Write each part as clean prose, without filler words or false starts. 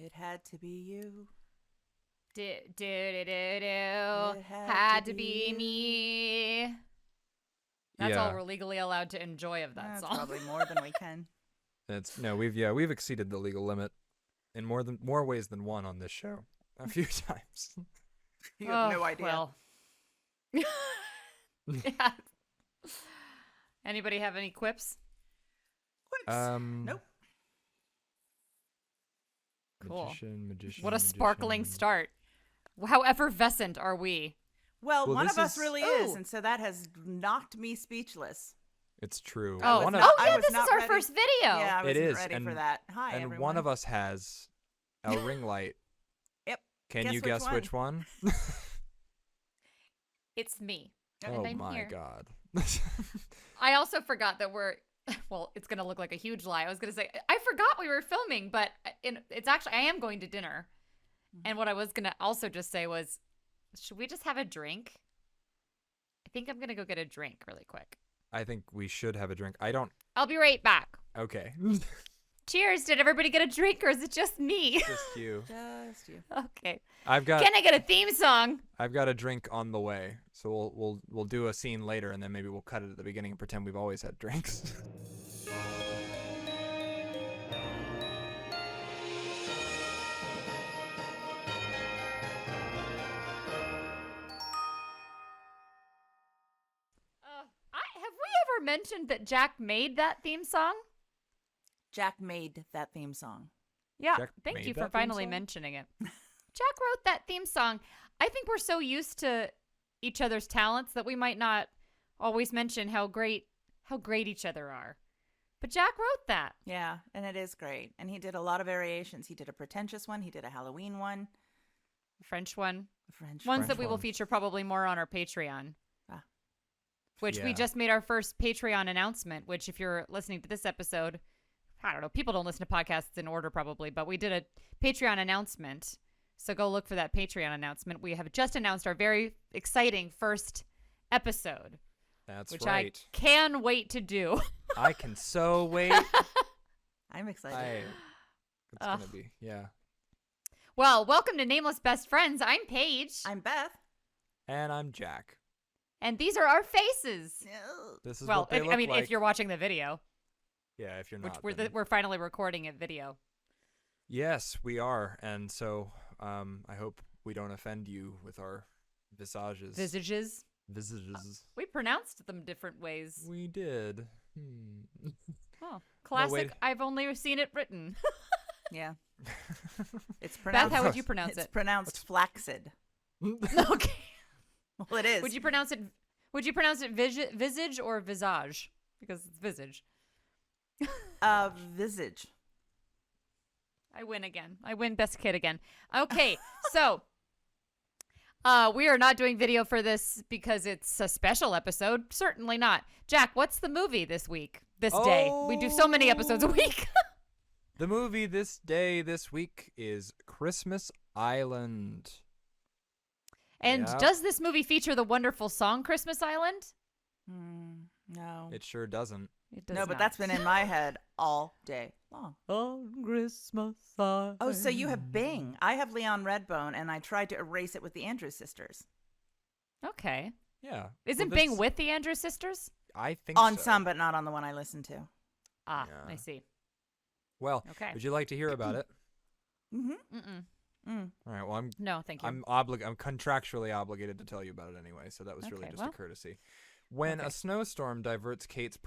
It had to be you. Do do do do do. It Had to be me. That's all Yeah, we're legally allowed to enjoy of that That's song. probably more than we can. we've exceeded the legal limit in more ways than one on this show a few times. You have no idea. Well. Yeah. Anybody have any quips? Quips. Nope. Cool. Magician. What a sparkling start. How effervescent are we? Well, Well, one this of us is- really is, and so that has knocked me speechless. It's true. Oh, was One not- of- I yeah, was this is not our ready. first video. Yeah, I It wasn't is, ready for and- that. Hi, and everyone. one of us has a ring light. Yep. Can Guess you which guess one? which one? It's me. Okay. Oh I'm my here. god. I also forgot that well, it's going to look like a huge lie. I was going to say, I forgot we were filming, but it's actually, I am going to dinner. And what I was going to also just say was, should we just have a drink? I think I'm going to go get a drink really quick. I think we should have a drink. I'll be right back. Okay. Cheers. Did everybody get a drink or is it just me? Just you. Just you. Okay. Can Can I get a theme song? I've got a drink on the way, so we'll do a scene later, and then maybe we'll cut it at the beginning and pretend we've always had drinks. Have we ever mentioned that Jack made that theme song? Jack made that theme song. Yeah. Jack Thank made you that for theme finally song? mentioning it. Jack wrote that theme song. I think we're so used to each other's talents that we might not always mention how great each other are. But Jack wrote that. Yeah, and it is great. And he did a lot of variations. He did a pretentious one. He did a Halloween one. French one. A French Ones one. that we will one. feature probably more on our Patreon. Ah. Which we Yeah. just made our first Patreon announcement, which if you're listening to this episode, I don't know, people don't listen to podcasts in order probably, but we did a Patreon announcement. So go look for that Patreon announcement. We have just announced our very exciting first episode, That's which right. I can wait to do. I can so wait. I'm excited. It's gonna be, yeah. Well, welcome to Nameless Best Friends. I'm Paige, I'm Beth. And I'm Jack. and these are our faces. This is Well, what they look I mean, like. if you're watching the video, Yeah, if you're which not. we're finally recording a video. Yes, we are, and so I hope we don't offend you with our visages. Visages. Visages. We pronounced them different ways. We did. Oh, classic. wait. I've only seen it written. Yeah. It's Beth, pronounced. how would you pronounce It's it? pronounced flaccid. Okay. Well, it is. Would you pronounce it visage or visage? Because it's visage. Visage. I win again. I win best kid again. Okay, so we are not doing video for this because it's a special episode. Certainly not. Jack, what's the movie this week? This day. We do so many episodes a week. The movie this week is Christmas Island. And Yeah. does this movie feature the wonderful song Christmas Island? No. It sure doesn't. It does No, but not. that's been in my head all day long. On Christmas Island. Oh, so you have Bing. I have Leon Redbone, and I tried to erase it with the Andrews sisters. Okay. Yeah. Isn't Well, Bing that's- with the Andrews sisters? I think On so. some, but not on the one I listened to. Ah, Yeah. I see. Well, Okay. would you like to hear about it? Mm-mm. All right. Well, No, thank you. I'm contractually obligated to tell you about it anyway, so that was really Okay, just well. a courtesy. When Okay. a snowstorm diverts Kate's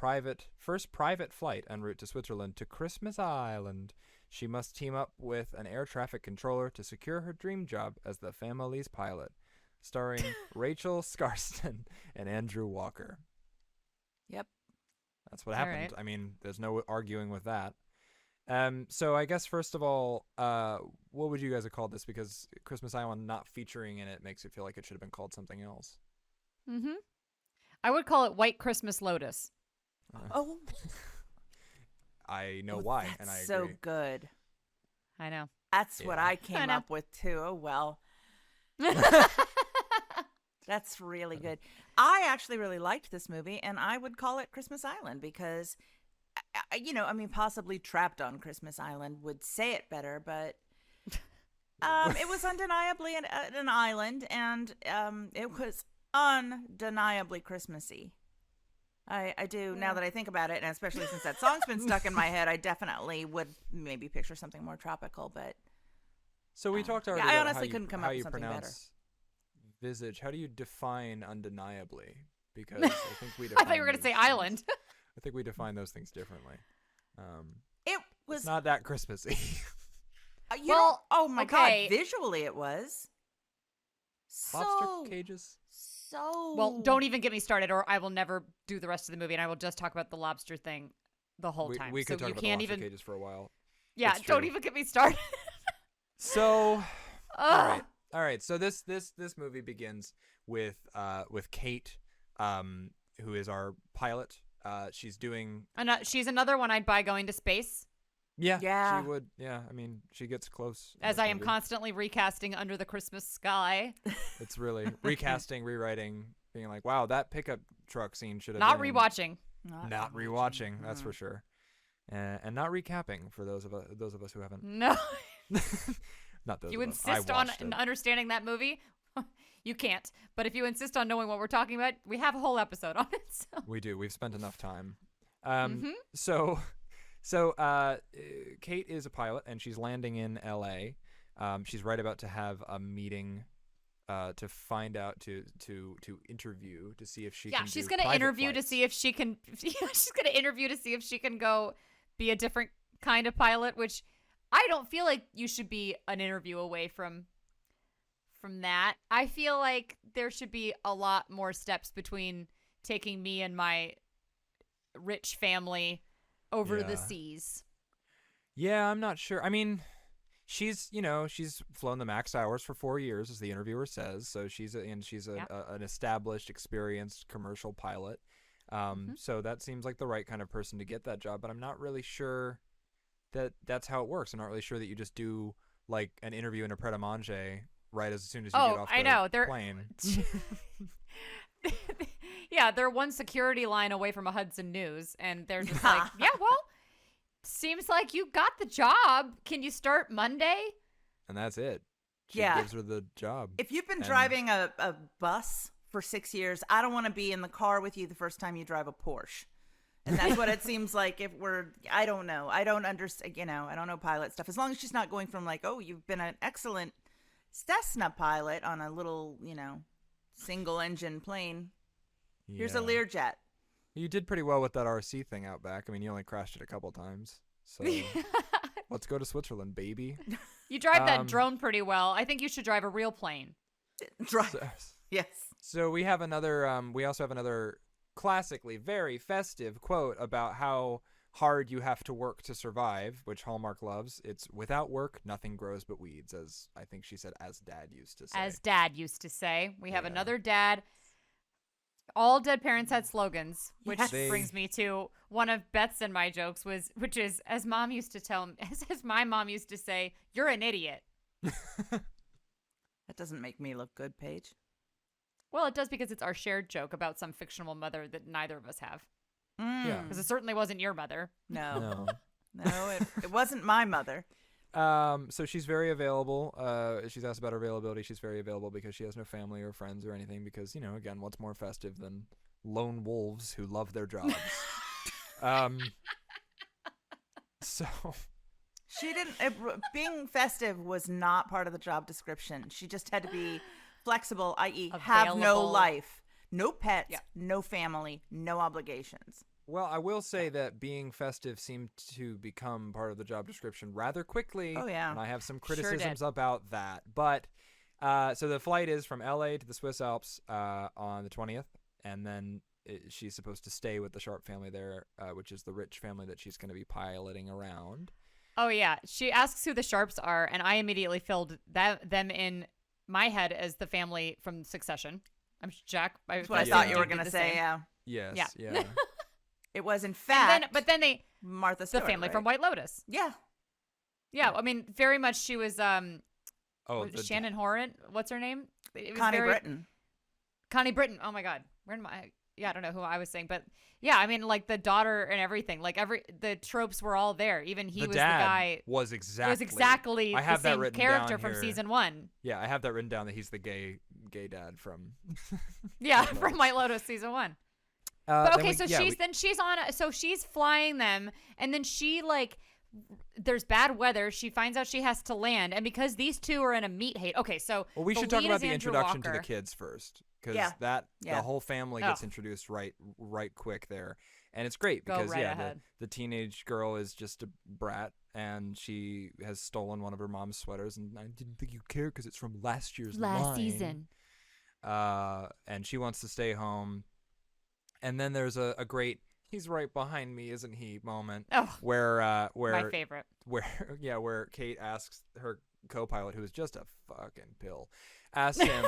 first private flight en route to Switzerland to Christmas Island, she must team up with an air traffic controller to secure her dream job as the family's pilot, starring Rachel Scarston and Andrew Walker. Yep. That's what All happened. right. I mean, there's no arguing with that. So I guess first of all, what would you guys have called this? Because Christmas Island not featuring in it makes it feel like it should have been called something else. Mm-hmm. I would call it White Christmas Lotus. Oh, I know oh, why, that's and I agree. so good. I know. That's what Yeah. I came know. up with too. Oh well, that's really good. I actually really liked this movie, and I would call it Christmas Island because, I mean, possibly Trapped on Christmas Island would say it better, but It was undeniably an island, and it was undeniably Christmassy. I do, now that I think about it, and especially since that song's been stuck in my head, I definitely would maybe picture something more tropical, but... So we talked already I about honestly couldn't come up with something better. pronounce visage. How do you define undeniably? Because I think we I thought you were going to say island. I think we define those things differently. It was... It's not that Christmassy. Oh my okay. God, visually it was. Lobster cages? So... Well, don't even get me started, or I will never do the rest of the movie, and I will just talk about the lobster thing the whole time. We could so talk you about can't the lobster even... cages for a while. Yeah, It's don't true. even get me started. So, Ugh. all right. So this movie begins with Kate, who is our pilot. She's doing. She's another one I'd buy going to space. Yeah. She would. Yeah, I mean, she gets close. in As this I am movie. constantly recasting Under the Christmas Sky. It's really recasting, rewriting, being like, wow, that pickup truck scene should have Not been rewatching. Not rewatching. That's for sure. And not recapping for those of us who haven't. No. Not those. If you of us. I insist on watched it. understanding that movie, you can't. But if you insist on knowing what we're talking about, we have a whole episode on it. So. We do. We've spent enough time. Mhm. So, Kate is a pilot, and she's landing in L.A. She's right about to have a meeting to find out to interview to see if she can. She's do gonna private interview to flights. see if she can. She's gonna interview to see if she can go be a different kind of pilot. Which I don't feel like you should be an interview away from that. I feel like there should be a lot more steps between taking me and my rich family over the Yeah. seas. Yeah, I'm not sure. I mean, she's flown the max hours for 4 years, as the interviewer says. So she's an established, experienced commercial pilot. So that seems like the right kind of person to get that job. But I'm not really sure that that's how it works. I'm not really sure that you just do like an interview in a pret-a-manger right as soon as you get off the plane. Yeah, they're one security line away from a Hudson News, and they're just like, yeah, well, seems like you got the job. Can you start Monday? And that's it. She Yeah. gives her the job. If you've been And- driving a bus for 6 years, I don't want to be in the car with you the first time you drive a Porsche. And that's what it seems like I don't know. I don't understand, I don't know pilot stuff. As long as she's not going from like, oh, you've been an excellent Cessna pilot on a little, single engine plane. Here's a Yeah. Learjet. You did pretty well with that RC thing out back. I mean, you only crashed it a couple times. So let's go to Switzerland, baby. You drive that drone pretty well. I think you should drive a real plane. Drive. So, Yes. so we have another. We also have another classically very festive quote about how hard you have to work to survive, which Hallmark loves. It's without work, nothing grows but weeds, as I think she said, as Dad used to say. As Dad used to say. We have Yeah. another dad. All dead parents had slogans, which Yes. brings me to one of Beth's and my jokes which is, as Mom used to tell me, as my mom used to say, you're an idiot. That doesn't make me look good, Paige. Well, it does because it's our shared joke about some fictional mother that neither of us have. Yeah. Because it certainly wasn't your mother. No. No, it wasn't my mother. So she's very available. She's asked about her availability. She's very available because she has no family or friends or anything. Because again, what's more festive than lone wolves who love their jobs? So She didn't. Being festive was not part of the job description. She just had to be flexible, i.e., have no Available. life, no pets, Yeah. no family, no obligations. well, I will say that being festive seemed to become part of the job description rather quickly. Oh, yeah. And I have some Sure did. criticisms about that. But so the flight is from LA to the Swiss Alps on the 20th, and then she's supposed to stay with the Sharp family there, which is the rich family that she's going to be piloting around. Oh, yeah. She asks who the Sharps are, and I immediately filled them in my head as the family from Succession. I'm Jack. That's what I Yeah. thought you did were going to say, yeah. Yes. Yeah. Yeah. It was, in And fact, then they, Martha the Stewart, family right? from White Lotus. Yeah. Yeah, I mean, very much she was, Oh, was Shannon Horan. What's her name? It was Connie very- Britton. Connie Britton. Oh, my God. Where am I? I don't know who I was saying, but yeah, I mean, like the daughter and everything, like the tropes were all there. Even he the was dad the guy. was exactly I have the that same written character down from here. season 1. Yeah, I have that written down that he's the gay dad from. Yeah, White from Lotus. White Lotus season 1. But okay, so she's flying them, and then she like, there's bad weather. She finds out she has to land, and because these two are in a meat hate. Okay, so Well, we the should talk lead about is the Andrew introduction to Walker. the kids first, because Yeah. the whole family gets Oh. introduced right quick there, and it's great Go because right ahead. the teenage girl is just a brat, and she has stolen one of her mom's sweaters, and I didn't think you cared because it's from last year's line. season. And she wants to stay home, and then there's a great "he's right behind me, isn't he" moment Oh, where my favorite. where Kate asks her co-pilot, who is just a fucking pill, asks him,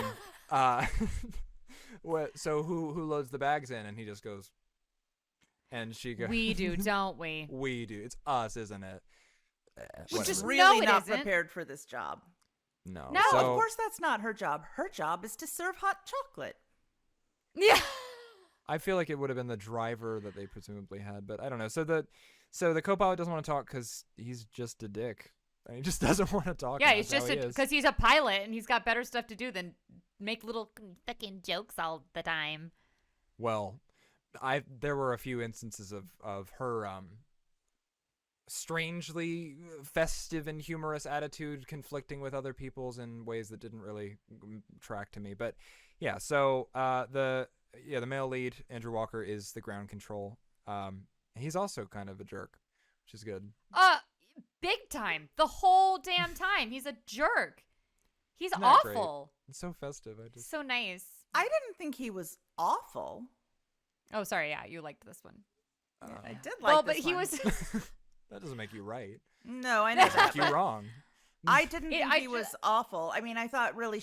so who loads the bags in, and he just goes, and she goes, We do, don't we? we do. It's us, isn't it? Which is Whatever. Really No, it not isn't. prepared for this job. No. No, so, Of course, that's not her job. Her job is to serve hot chocolate. Yeah. I feel like it would have been the driver that they presumably had, but I don't know. So the co-pilot doesn't want to talk because he's just a dick. He just doesn't want to talk. Yeah, and he's that's just how he is. because he's a pilot and he's got better stuff to do than make little fucking jokes all the time. Well, there were a few instances of her strangely festive and humorous attitude conflicting with other people's in ways that didn't really track to me. But yeah, so the male lead, Andrew Walker, is the ground control. He's also kind of a jerk, which is good. Big time. The whole damn time. He's a jerk. He's Isn't that great? awful. It's so festive. I just So nice. I didn't think he was awful. Oh, sorry. Yeah, you liked this one. I did like Well, this but he one. was. that doesn't make you right. No, I know It that. makes you but wrong. I didn't Yeah, think I he ju- was awful. I mean, I thought really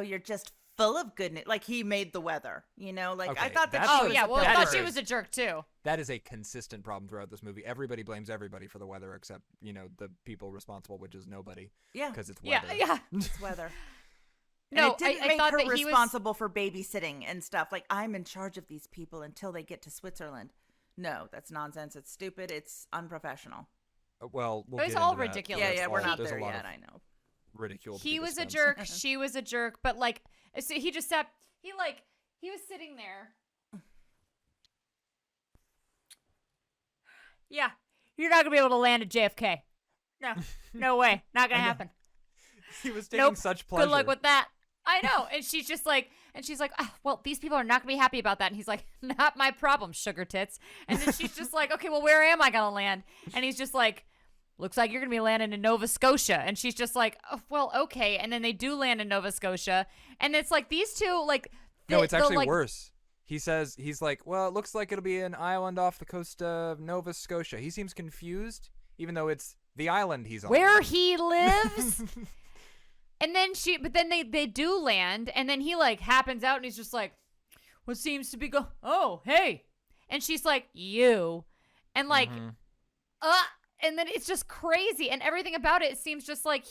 you're just full of goodness. Like he made the weather, you know? Like I Okay, thought that that's she Oh was yeah. a Well, I that thought is- she was a jerk too. That is a consistent problem throughout this movie. Everybody blames everybody for the weather except, the people responsible, which is nobody, Yeah, because it's Yeah. weather. Yeah. it's weather. No, and it didn't I make thought her that he was. responsible for babysitting and stuff. Like I'm in charge of these people until they get to Switzerland. No, that's nonsense. It's stupid. It's unprofessional. Well, we'll It was get all into that. ridiculous. Yeah, There's we're all- not There's there a lot yet. of I know. ridicule. to He be was a dispensed. jerk. She was a jerk. But like, so he just sat. He was sitting there. Yeah, you're not gonna be able to land at JFK. No, no way, not gonna I know. happen. He was taking Nope. such pleasure. Good luck with that. I know. And she's like, well, these people are not gonna be happy about that. And he's like, not my problem, sugar tits. And then she's just like, okay, well, where am I gonna land? And he's just like, looks like you're gonna be landing in Nova Scotia. And she's just like, oh, well, okay. And then they do land in Nova Scotia. And it's like these two, like, No, it's actually like, worse. He's like, well, it looks like it'll be an island off the coast of Nova Scotia. He seems confused, even though it's the island he's on. where he lives. And then but then they do land, and then he like happens out, and he's just like, what seems to be oh, hey. And she's like, you. And like, and then it's just crazy, and everything about it seems just like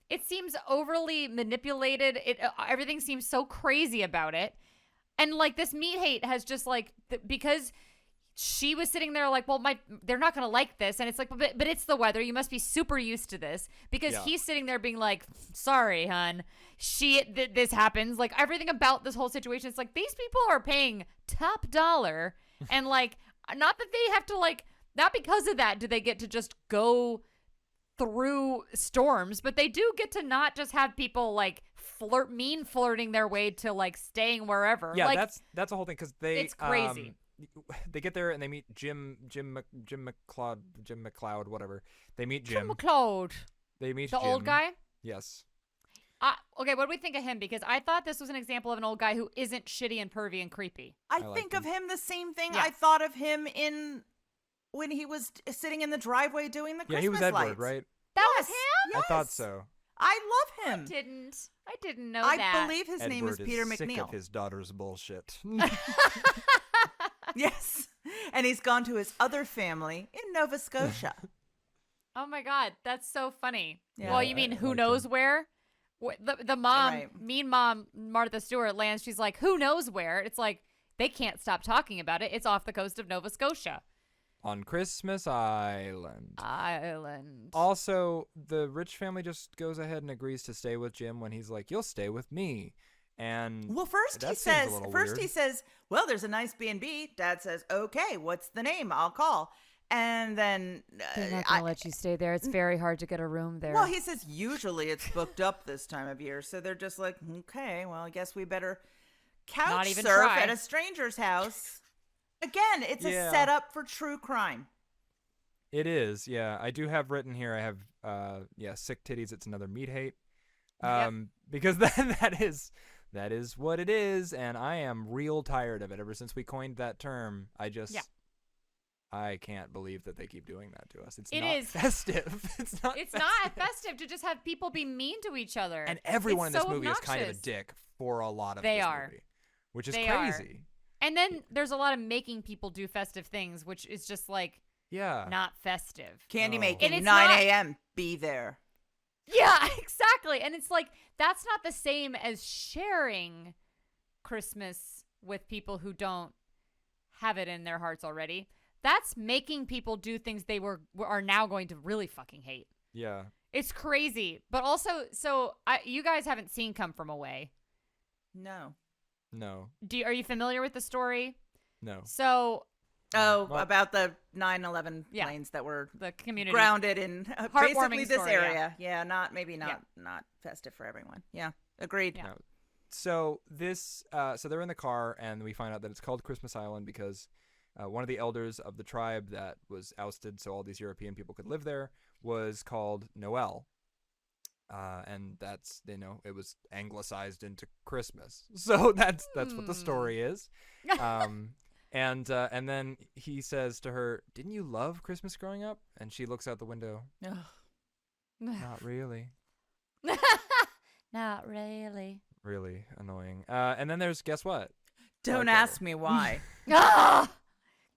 it seems overly manipulated. Everything seems so crazy about it. And like this meat hate has just like, because she was sitting there like, well, they're not going to like this. And it's like, but it's the weather. You must be super used to this, because Yeah. he's sitting there being like, sorry, hun, this happens. Like everything about this whole situation. It's like, these people are paying top dollar. And like, not that they have to like, not because of that do they get to just go through storms, but they do get to not just have people like flirting their way to like staying wherever. Yeah, like, that's the whole thing, because they It's crazy. They get there and they meet Jim McLeod, whatever. They meet Jim Jim. McLeod, They meet the Jim. old guy. Yes. Okay, what do we think of him? Because I thought this was an example of an old guy who isn't shitty and pervy and creepy. I like think of him the same thing Yeah. I thought of him when he was sitting in the driveway doing the Christmas Yeah, he was Edward, lights. right? That Yes, was him? I thought yes. so. I love him. I didn't know I that. believe his name is Edward Peter is sick McNeil. of his daughter's bullshit. Yes. And he's gone to his other family in Nova Scotia. Oh my god, that's so funny. Yeah. Well, you mean I who like knows him. where? The mom, Right. mean mom, Martha Stewart lands. She's like, who knows where? It's like, they can't stop talking about it. It's off the coast of Nova Scotia. On Christmas Island. Island. Also, the rich family just goes ahead and agrees to stay with Jim when he's like, "You'll stay with me." And Well, first that he seems a says, little first weird. he says, "Well, there's a nice B&B." Dad says, "Okay, what's the name? I'll call." And then They're not going to let you stay there. It's very hard to get a room there. well, he says usually it's booked up this time of year, so they're just like, "Okay, well, I guess we better Not couch even surf try. at a stranger's house." Again, it's a Yeah. setup for true crime. It is, yeah. I do have written here. I have, sick titties. It's another meat hate, because that is what it is, and I am real tired of it. Ever since we coined that term, I can't believe that they keep doing that to us. It's It not is. festive. It's not. It's festive. not festive to just have people be mean to each other. And everyone It's in this so movie is kind of a obnoxious. dick for a lot of They this are. movie, which is They are. crazy. And then there's a lot of making people do festive things, which is just like Yeah. not festive. Candy Oh. making, And it's 9 not- a.m. Be there. Yeah, exactly. And it's like that's not the same as sharing Christmas with people who don't have it in their hearts already. That's making people do things they are now going to really fucking hate. Yeah. It's crazy. But also, you guys haven't seen Come From Away. No. No. Are you familiar with the story? No. So Oh, Well- about the 9/11 Yeah. planes that were the community grounded in Heartwarming basically this story, yeah. area. Yeah, not festive for everyone. Yeah, agreed. Yeah. No. So this, so they're in the car, and we find out that it's called Christmas Island because one of the elders of the tribe that was ousted, so all these European people could live there, was called Noel, and that's it was anglicized into Christmas. So that's what the story is. And then he says to her, "Didn't you love Christmas growing up?" And she looks out the window. Ugh. Not really. Not really. Really annoying. And then there's, guess what? Don't Car ask trouble. me why. Ah!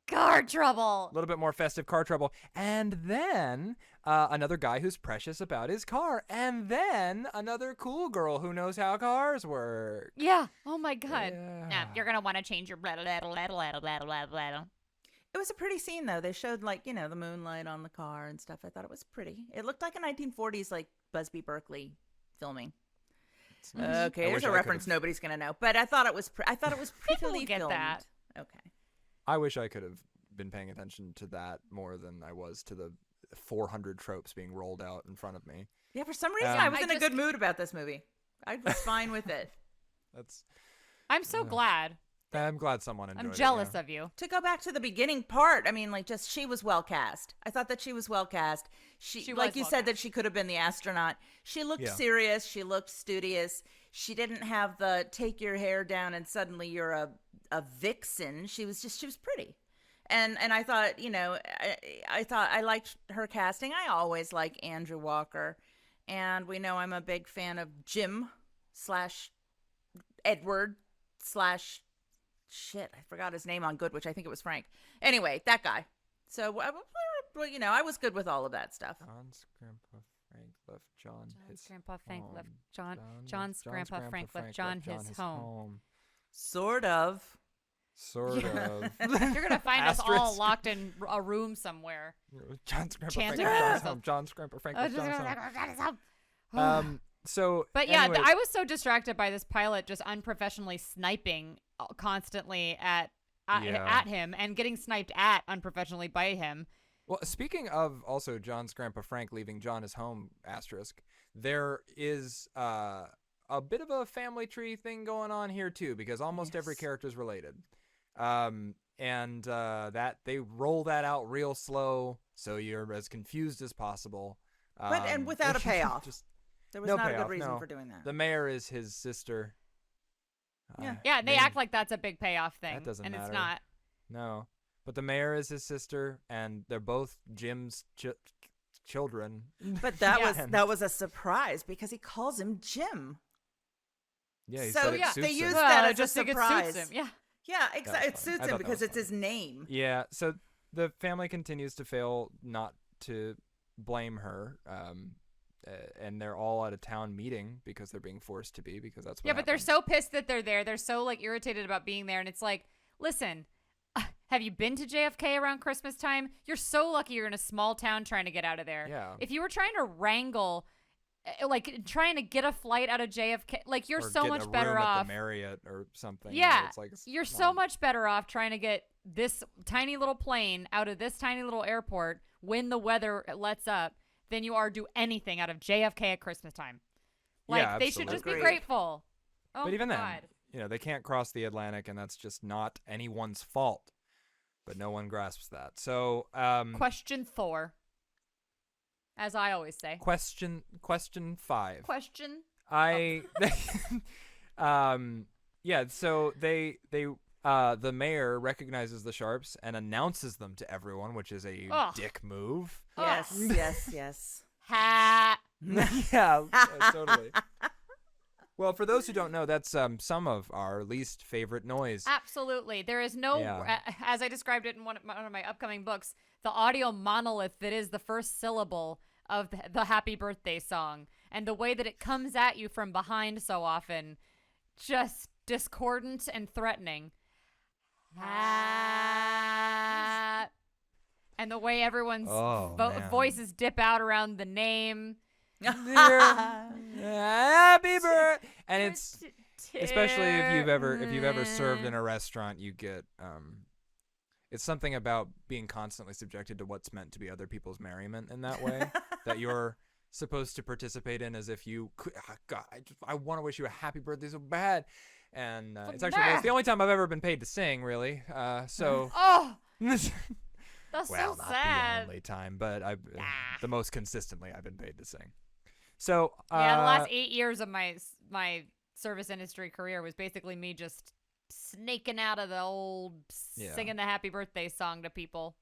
Car trouble. A little bit more festive car trouble. And then another guy who's precious about his car. And then another cool girl who knows how cars work. Yeah. Oh my God. Yeah. Nah, you're gonna want to change your blah blah blah blah blah blah blah blah. It was a pretty scene though. They showed the moonlight on the car and stuff. I thought it was pretty. It looked like a 1940s Busby Berkeley filming. It's nice. Okay, I here's wish a I reference could've- nobody's gonna know. But I thought it was People prettily get filmed. that. Okay. I wish I could have been paying attention to that more than I was to the 400 tropes being rolled out in front of me. Yeah, for some reason Um, I was I in a just- good mood about this movie. I was fine with it. That's. I'm so glad. I'm glad someone enjoyed I'm it. jealous yeah. of you. To go back to the beginning part, I mean, just she was well cast. I thought that she was well cast. She like was you well said, cast. that she could have been the astronaut. She looked Yeah. serious. She looked studious. She didn't have the take your hair down and suddenly you're a vixen. She was pretty. And I thought, I thought I liked her casting. I always like Andrew Walker. And we know I'm a big fan of Jim / Edward / shit, I forgot his name on Good Witch. I think it was Frank. Anyway, that guy. So, I was good with all of that stuff. John's grandpa Frank left John his Grandpa Frank home. left John's John's grandpa Frank left John his home. Sort of. Sort of. You're gonna find us all Asterisk. locked in a room somewhere. John's grandpa Frank Chanting left John's myself. home. John's grandpa Frank left John's home. But So. yeah, anyways, I was so distracted by this pilot just unprofessionally sniping constantly at him and getting sniped at unprofessionally by him. Well, speaking of also John's grandpa Frank leaving John his home, asterisk, there is a bit of a family tree thing going on here too, because almost every Yes. character is related. And that they roll that out real slow, so you're as confused as possible. But and without a payoff. just- There was no not a payoff, good reason no. for doing that. the mayor is his sister. Yeah. Yeah, they name- act like that's a big payoff thing, That doesn't and it's matter. not. No, but the mayor is his sister, and they're both Jim's children. But that Yeah. was a surprise because he calls him Jim. Yeah, he So, said it yeah, suits they him. use Well, that I as a just think surprise. it suits him. Yeah. Yeah, was exactly. It funny. suits I him thought that because was it's his name. Yeah, so the family continues to fail not to blame her, and they're all at a town meeting because they're being forced to be, because that's what Yeah, but they're happens. so pissed that they're there. They're so like irritated about being there, and it's like, listen, have you been to JFK around Christmas time? You're so lucky you're in a small town trying to get out of there. Yeah. If you were trying to wrangle, like trying to get a flight out of JFK, like you're Or so get much a better room at off. the Marriott or something. Yeah, It's like, you're so much better off trying to get this tiny little plane out of this tiny little airport when the weather lets up than you are do anything out of JFK at Christmas time. Like, Yeah, they should just be absolutely. grateful. Oh, But even my then, God. you know, they can't cross the Atlantic, and that's just not anyone's fault. But no one grasps that. So, Question 4. As I always say. question 5. Question. Yeah. So the mayor recognizes the Sharps and announces them to everyone, which is a Ugh. dick move. Yes, yes, yes. Ha. Yeah, totally. Well, for those who don't know, that's some of our least favorite noise. Absolutely. There is no, Yeah. as I described it in one of my upcoming books, the audio monolith that is the first syllable of the happy birthday song. And the way that it comes at you from behind so often, just discordant and threatening. Ha. And the way everyone's Oh, man. voices dip out around the name. Happy birthday! And it's especially if you've ever served in a restaurant, you get it's something about being constantly subjected to what's meant to be other people's merriment in that way that you're supposed to participate in as if you could. Oh, God, I want to wish you a happy birthday so bad. And it's the only time I've ever been paid to sing, really. So Oh, that's well, so not sad. the only time, but the most consistently I've been paid to sing. So Yeah, the last 8 years of my service industry career was basically me just snaking out of the old singing the happy birthday song to people.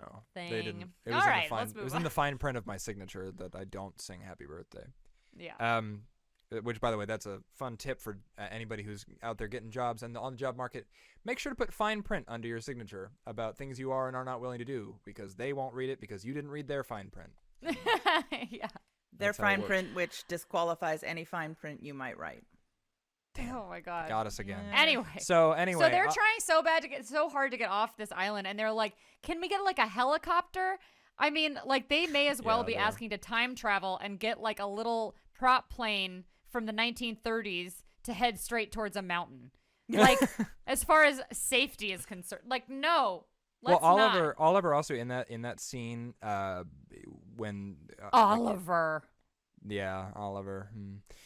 Oh, thing. they didn't. It All was right, in the fine, let's it move was on. in the fine print of my signature that I don't sing happy birthday. Yeah. Which, by the way, that's a fun tip for anybody who's out there getting jobs and on the job market. Make sure to put fine print under your signature about things you are and are not willing to do, because they won't read it because you didn't read their fine print. Yeah. Their That's how it fine works. print, which disqualifies any fine print you might write. Oh my God. Got us again. Anyway. So So they're uh, trying so hard to get off this island, and they're like, "Can we get like a helicopter?" I mean, like they may as well Yeah, be they're- asking to time travel and get like a little prop plane from the 1930s to head straight towards a mountain. Like, as far as safety is concerned, like no. Let's well, not. Oliver also in that scene when Oliver. yeah, Oliver.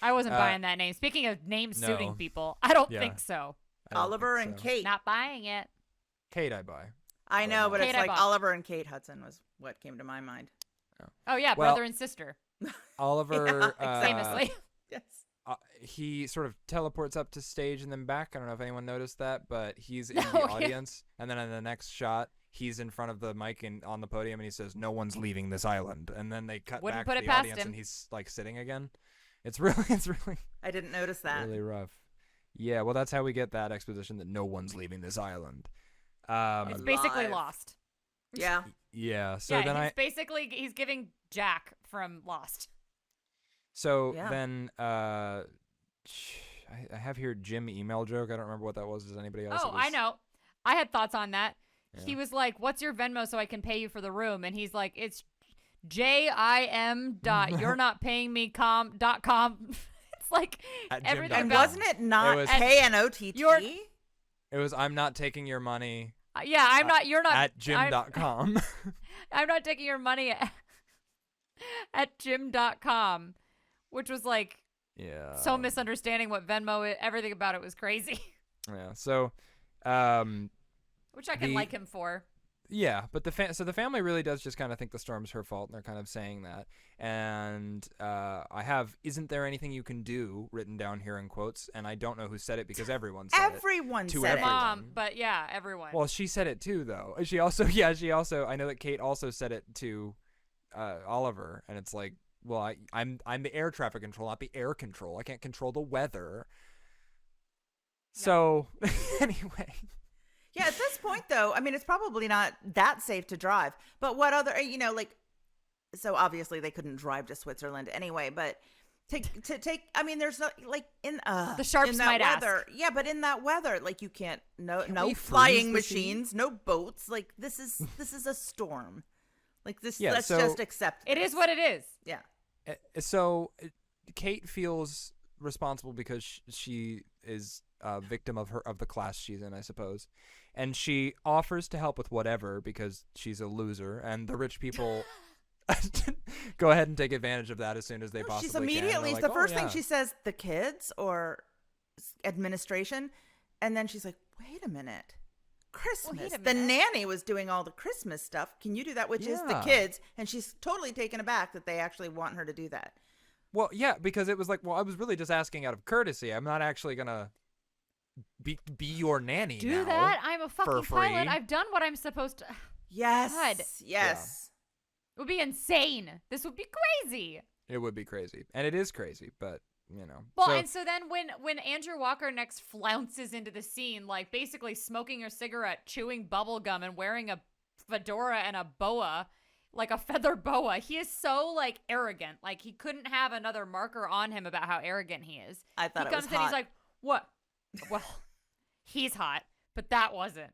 I wasn't Uh, buying that name. Speaking of names suiting no. people, I don't Yeah. think so. I don't Oliver think and so. Kate. Not buying it. Kate, I buy. I know, but Kate it's I like bought. Oliver and Kate Hudson was what came to my mind. Oh yeah, Well, brother and sister. Oliver Famously. Yes. he sort of teleports up to stage and then back. I don't know if anyone noticed that, but he's in the Oh, yeah. audience, and then in the next shot, he's in front of the mic and on the podium, and he says, "No one's leaving this island." And then they cut Wouldn't back put to it the past audience, him. and he's like sitting again. It's really I didn't notice that. really rough. Yeah, well, that's how we get that exposition that no one's leaving this island. It's basically Alive. Lost. Yeah. Yeah. So Yeah, then he's basically he's giving Jack from Lost. So Yeah. then, I have here Jim email joke. I don't remember what that was. Does anybody else? Oh, It was- I know. I had thoughts on that. He Yeah. was like, "What's your Venmo so I can pay you for the room?" And he's like, "It's JIM dot you're not paying me .com." It's like At everything gym.com. And about wasn't it not It was- KNOTT? You're- It was, "I'm not taking your money yeah. I'm not. You're not at gym.com." I'm not taking your money at gym.com, which was like Yeah. so misunderstanding what Venmo is. Everything about it was crazy, Yeah. So, which I can The- like him for. yeah, but so the family really does just kind of think the storm's her fault, and they're kind of saying that. And I have "Isn't there anything you can do" written down here in quotes, and I don't know who said it because everyone said it. Everyone To said everyone. it. Mom, but yeah, everyone. Well, she said it too, though. She also, I know that Kate also said it to Oliver, and it's like, well, I'm the air traffic control, not the air control. I can't control the weather. So, anyway. Yeah, at this point, though, I mean, it's probably not that safe to drive. But what other, so obviously they couldn't drive to Switzerland anyway, but to take. I mean, there's no, like in The sharps in that might ask. weather. Yeah, but in that weather, like you can't no we freeze flying the machines, no boats. Like this is a storm. Like this. Yeah, let's so- just accept. It is what it is. Yeah. So Kate feels responsible because she is a victim of the class she's in, I suppose, and she offers to help with whatever because she's a loser, and the rich people go ahead and take advantage of that as soon as they possibly She's can. immediately They're the like, first "Oh, thing yeah." she says, the kids or administration, and then she's like, wait a minute. Christmas. Wait a The minute. nanny was doing all the Christmas stuff. Can you do that? Which is the Yeah. kids. And she's totally taken aback that they actually want her to do that. Well, yeah, because it was like, well, I was really just asking out of courtesy. I'm not actually gonna be your nanny. Do now. that. I'm a fucking free. pilot. I've done what I'm supposed to. Yes. God. Yes. It would be insane. This would be crazy. It would be crazy, and it is crazy, but you know. Well, so, and so then when Andrew Walker next flounces into the scene, like basically smoking a cigarette, chewing bubble gum, and wearing a fedora and a boa, like a feather boa, he is so like arrogant. Like he couldn't have another marker on him about how arrogant he is. I thought He it was comes in, hot. he's like, "What? Well, he's hot, but that wasn't."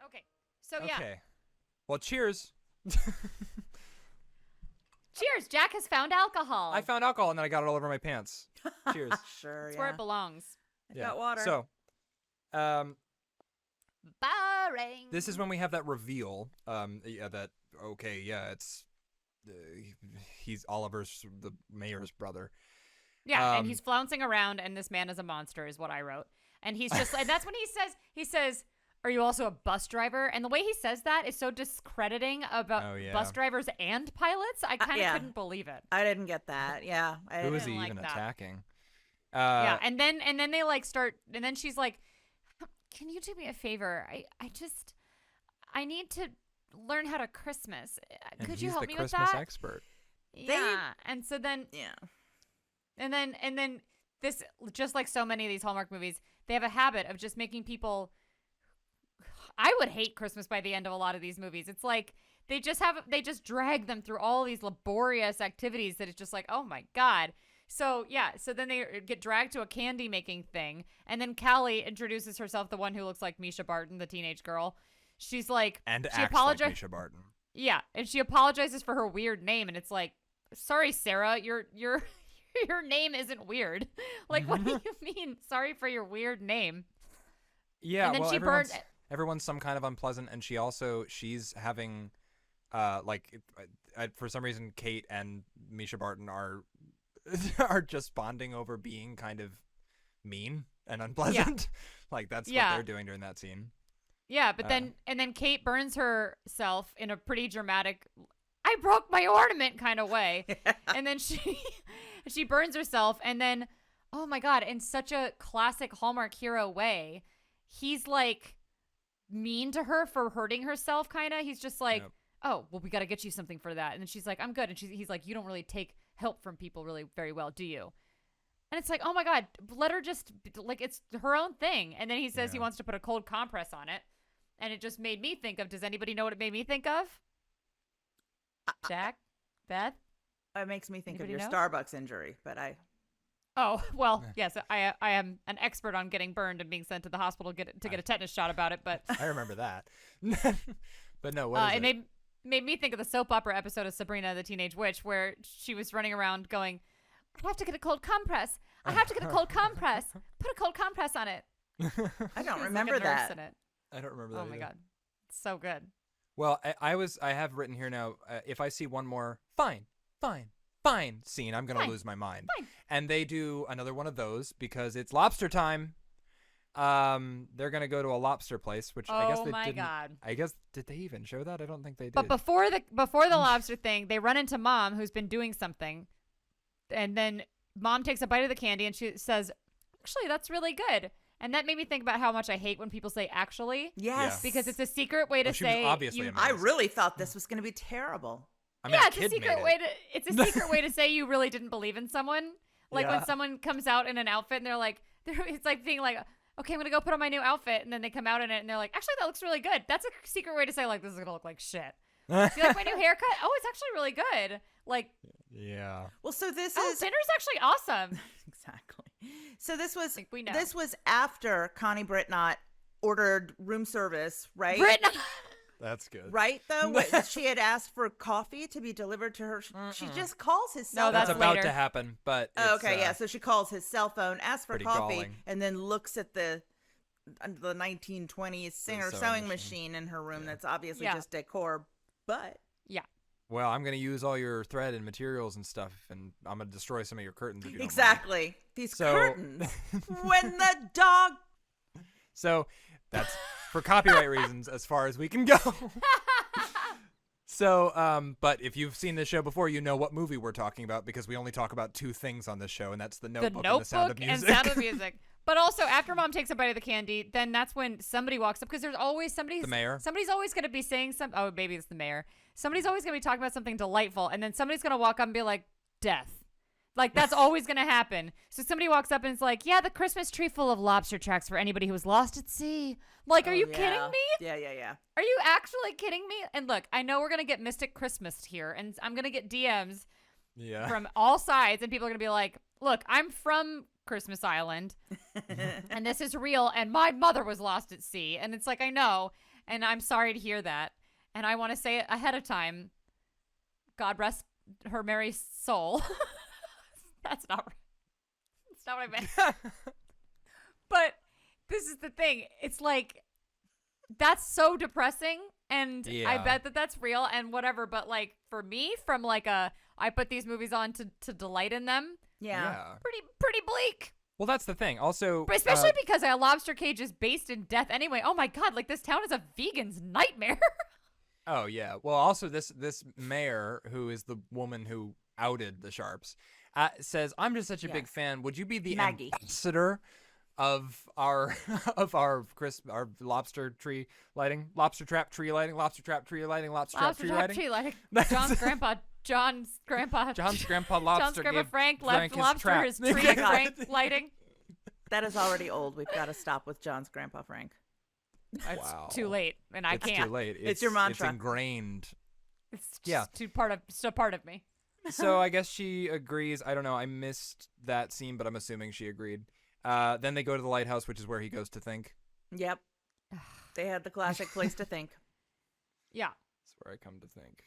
Okay. So yeah. okay. Well, cheers. Cheers. Jack has found alcohol. I found alcohol and then I got it all over my pants. Cheers. Sure. It's Yeah. where it belongs. I've got water. So, Boring. this is when we have that reveal. It's he's Oliver's, the mayor's brother. Yeah, and Um, he's flouncing around, and this man is a monster, is what I wrote. And he's just, and that's when he says, "Are you also a bus driver?" And the way he says that is so discrediting about Oh, yeah. bus drivers and pilots. I kind of yeah. couldn't believe it. I didn't get that. Yeah. I Who is didn't- he like even that. attacking? Yeah, and then they like start, and then she's like, "Can you do me a favor? I need to learn how to Christmas. and Could he's you help the me Christmas with that?" expert. Yeah, and so then Yeah. And then this, just like so many of these Hallmark movies, they have a habit of just making people. I would hate Christmas by the end of a lot of these movies. It's like they just drag them through all these laborious activities that it's just like, oh my God. So yeah, so then they get dragged to a candy making thing, and then Callie introduces herself, the one who looks like Misha Barton, the teenage girl. She's like, And she acts apologizes. like Misha Barton. Yeah, and she apologizes for her weird name, and it's like, sorry, Sarah, your name isn't weird. Like, what do you mean? Sorry for your weird name. Yeah, And then well, she everyone's, burned- everyone's some kind of unpleasant, and she's having, for some reason, Kate and Misha Barton are just bonding over being kind of mean and unpleasant. Like that's what they're doing during that scene. Yeah, but then Kate burns herself in a pretty dramatic, I broke my ornament kind of way. And then she burns herself, and then, oh my God, in such a classic Hallmark hero way, he's like mean to her for hurting herself, kind of. He's just like, Yep. oh, well, we got to get you something for that. And then she's like, I'm good. And he's like, you don't really take help from people really very well, do you? And it's like, oh my God, let her just, like, it's her own thing. And then he says he Yeah. wants to put a cold compress on it. And it just made me think of, does anybody know what it made me think of? Jack? Beth? It makes me think Anybody of your know? Starbucks injury, but Oh, well, yes, I am an expert on getting burned and being sent to the hospital to get a tetanus shot about it, but I remember that. But no, what is it made me think of the soap opera episode of Sabrina the Teenage Witch where she was running around going, I have to get a cold compress. I have to get a cold compress. Put a cold compress on it. I She don't was like a remember nurse that. in it. I don't remember that. Oh my either. God. It's so good. Well, I have written here now. If I see one more fine scene, I'm gonna Fine. lose my mind. Fine. And they do another one of those because it's lobster time. They're gonna go to a lobster place, which I guess Oh they my didn't. God. I guess did they even show that? I don't think they did. But before the lobster thing, they run into Mom, who's been doing something, and then Mom takes a bite of the candy and she says, "Actually, that's really good." And that made me think about how much I hate when people say "actually," Yes. because it's a secret way to Well, she was say obviously you. amazing. I really thought this was going to be terrible. I mean, Yeah, a it's a kid secret made way it. to. It's a secret way to say you really didn't believe in someone. Like Yeah. when someone comes out in an outfit and it's like being like, okay, I'm going to go put on my new outfit. And then they come out in it and they're like, actually, that looks really good. That's a secret way to say, like, this is going to look like shit. Do you like my new haircut? Oh, it's actually really good. Like, Yeah. Well, so this oh, is dinner's actually awesome. exactly. So this was think we know. this was after Connie Britnott ordered room service, right? Britain. That's good. Right though, what, she had asked for coffee to be delivered to her. She just calls his cell No, That's phone. that's about later. to happen, but Oh, it's, okay, yeah. So she calls his cell phone, asks for pretty coffee, galling. and then looks at the 1920s Singer sewing sewing machine. machine in her room. Yeah. That's obviously Yeah. just decor, but Well, I'm gonna use all your thread and materials and stuff, and I'm gonna destroy some of your curtains if you don't mind. exactly these So- curtains. When the dog. So that's for copyright reasons as far as we can go. So, but if you've seen this show before, you know what movie we're talking about because we only talk about two things on this show, and that's the The Notebook, Notebook and the Sound of Music. Sound of Music. But also, after Mom takes a bite of the candy, then that's when somebody walks up because there's always somebody. The mayor. Somebody's always going to be saying something. Oh, maybe it's the mayor. Somebody's always going to be talking about something delightful, and then somebody's going to walk up and be like, "Death." Like that's always going to happen. So somebody walks up and it's like, "Yeah, the Christmas tree full of lobster tracks for anybody who was lost at sea." Like, are you kidding me? Yeah, yeah, yeah. Are you actually kidding me? And look, I know we're going to get Mystic Christmas here, and I'm going to get DMs Yeah. from all sides, and people are going to be like, look, I'm from Christmas Island, and this is real, and my mother was lost at sea. And it's like, I know, and I'm sorry to hear that. And I want to say it ahead of time, God rest her merry soul. That's not right. That's not what I meant. But this is the thing. It's like, that's so depressing, and I Yeah. bet that that's real and whatever. But like for me, from like I put these movies on to delight in them. Yeah. Pretty bleak. Well, that's the thing. Also, But especially because a lobster cage is based in death anyway. Oh my god, like this town is a vegan's nightmare. oh yeah. Well, also this mayor, who is the woman who outed the Sharps, says, "I'm just such a big Yes. fan. Would you be the Maggie. ambassador of our our lobster tree lighting, lobster trap tree lighting, lobster trap tree lighting, lobster trap tree lighting?" tree lighting. That's- John's grandpa John's grandpa lobster gave Frank left his lobster trap. his tree Frank lighting. That is already old. We've got to stop with John's grandpa Frank. It's Wow. too late, and I It's can't. too late. It's your mantra. It's ingrained. It's just Yeah. still part of me. So I guess she agrees. I don't know. I missed that scene, but I'm assuming she agreed. Then they go to the lighthouse, which is where he goes to think. Yep. They had the classic place to think. Yeah. That's where I come to think.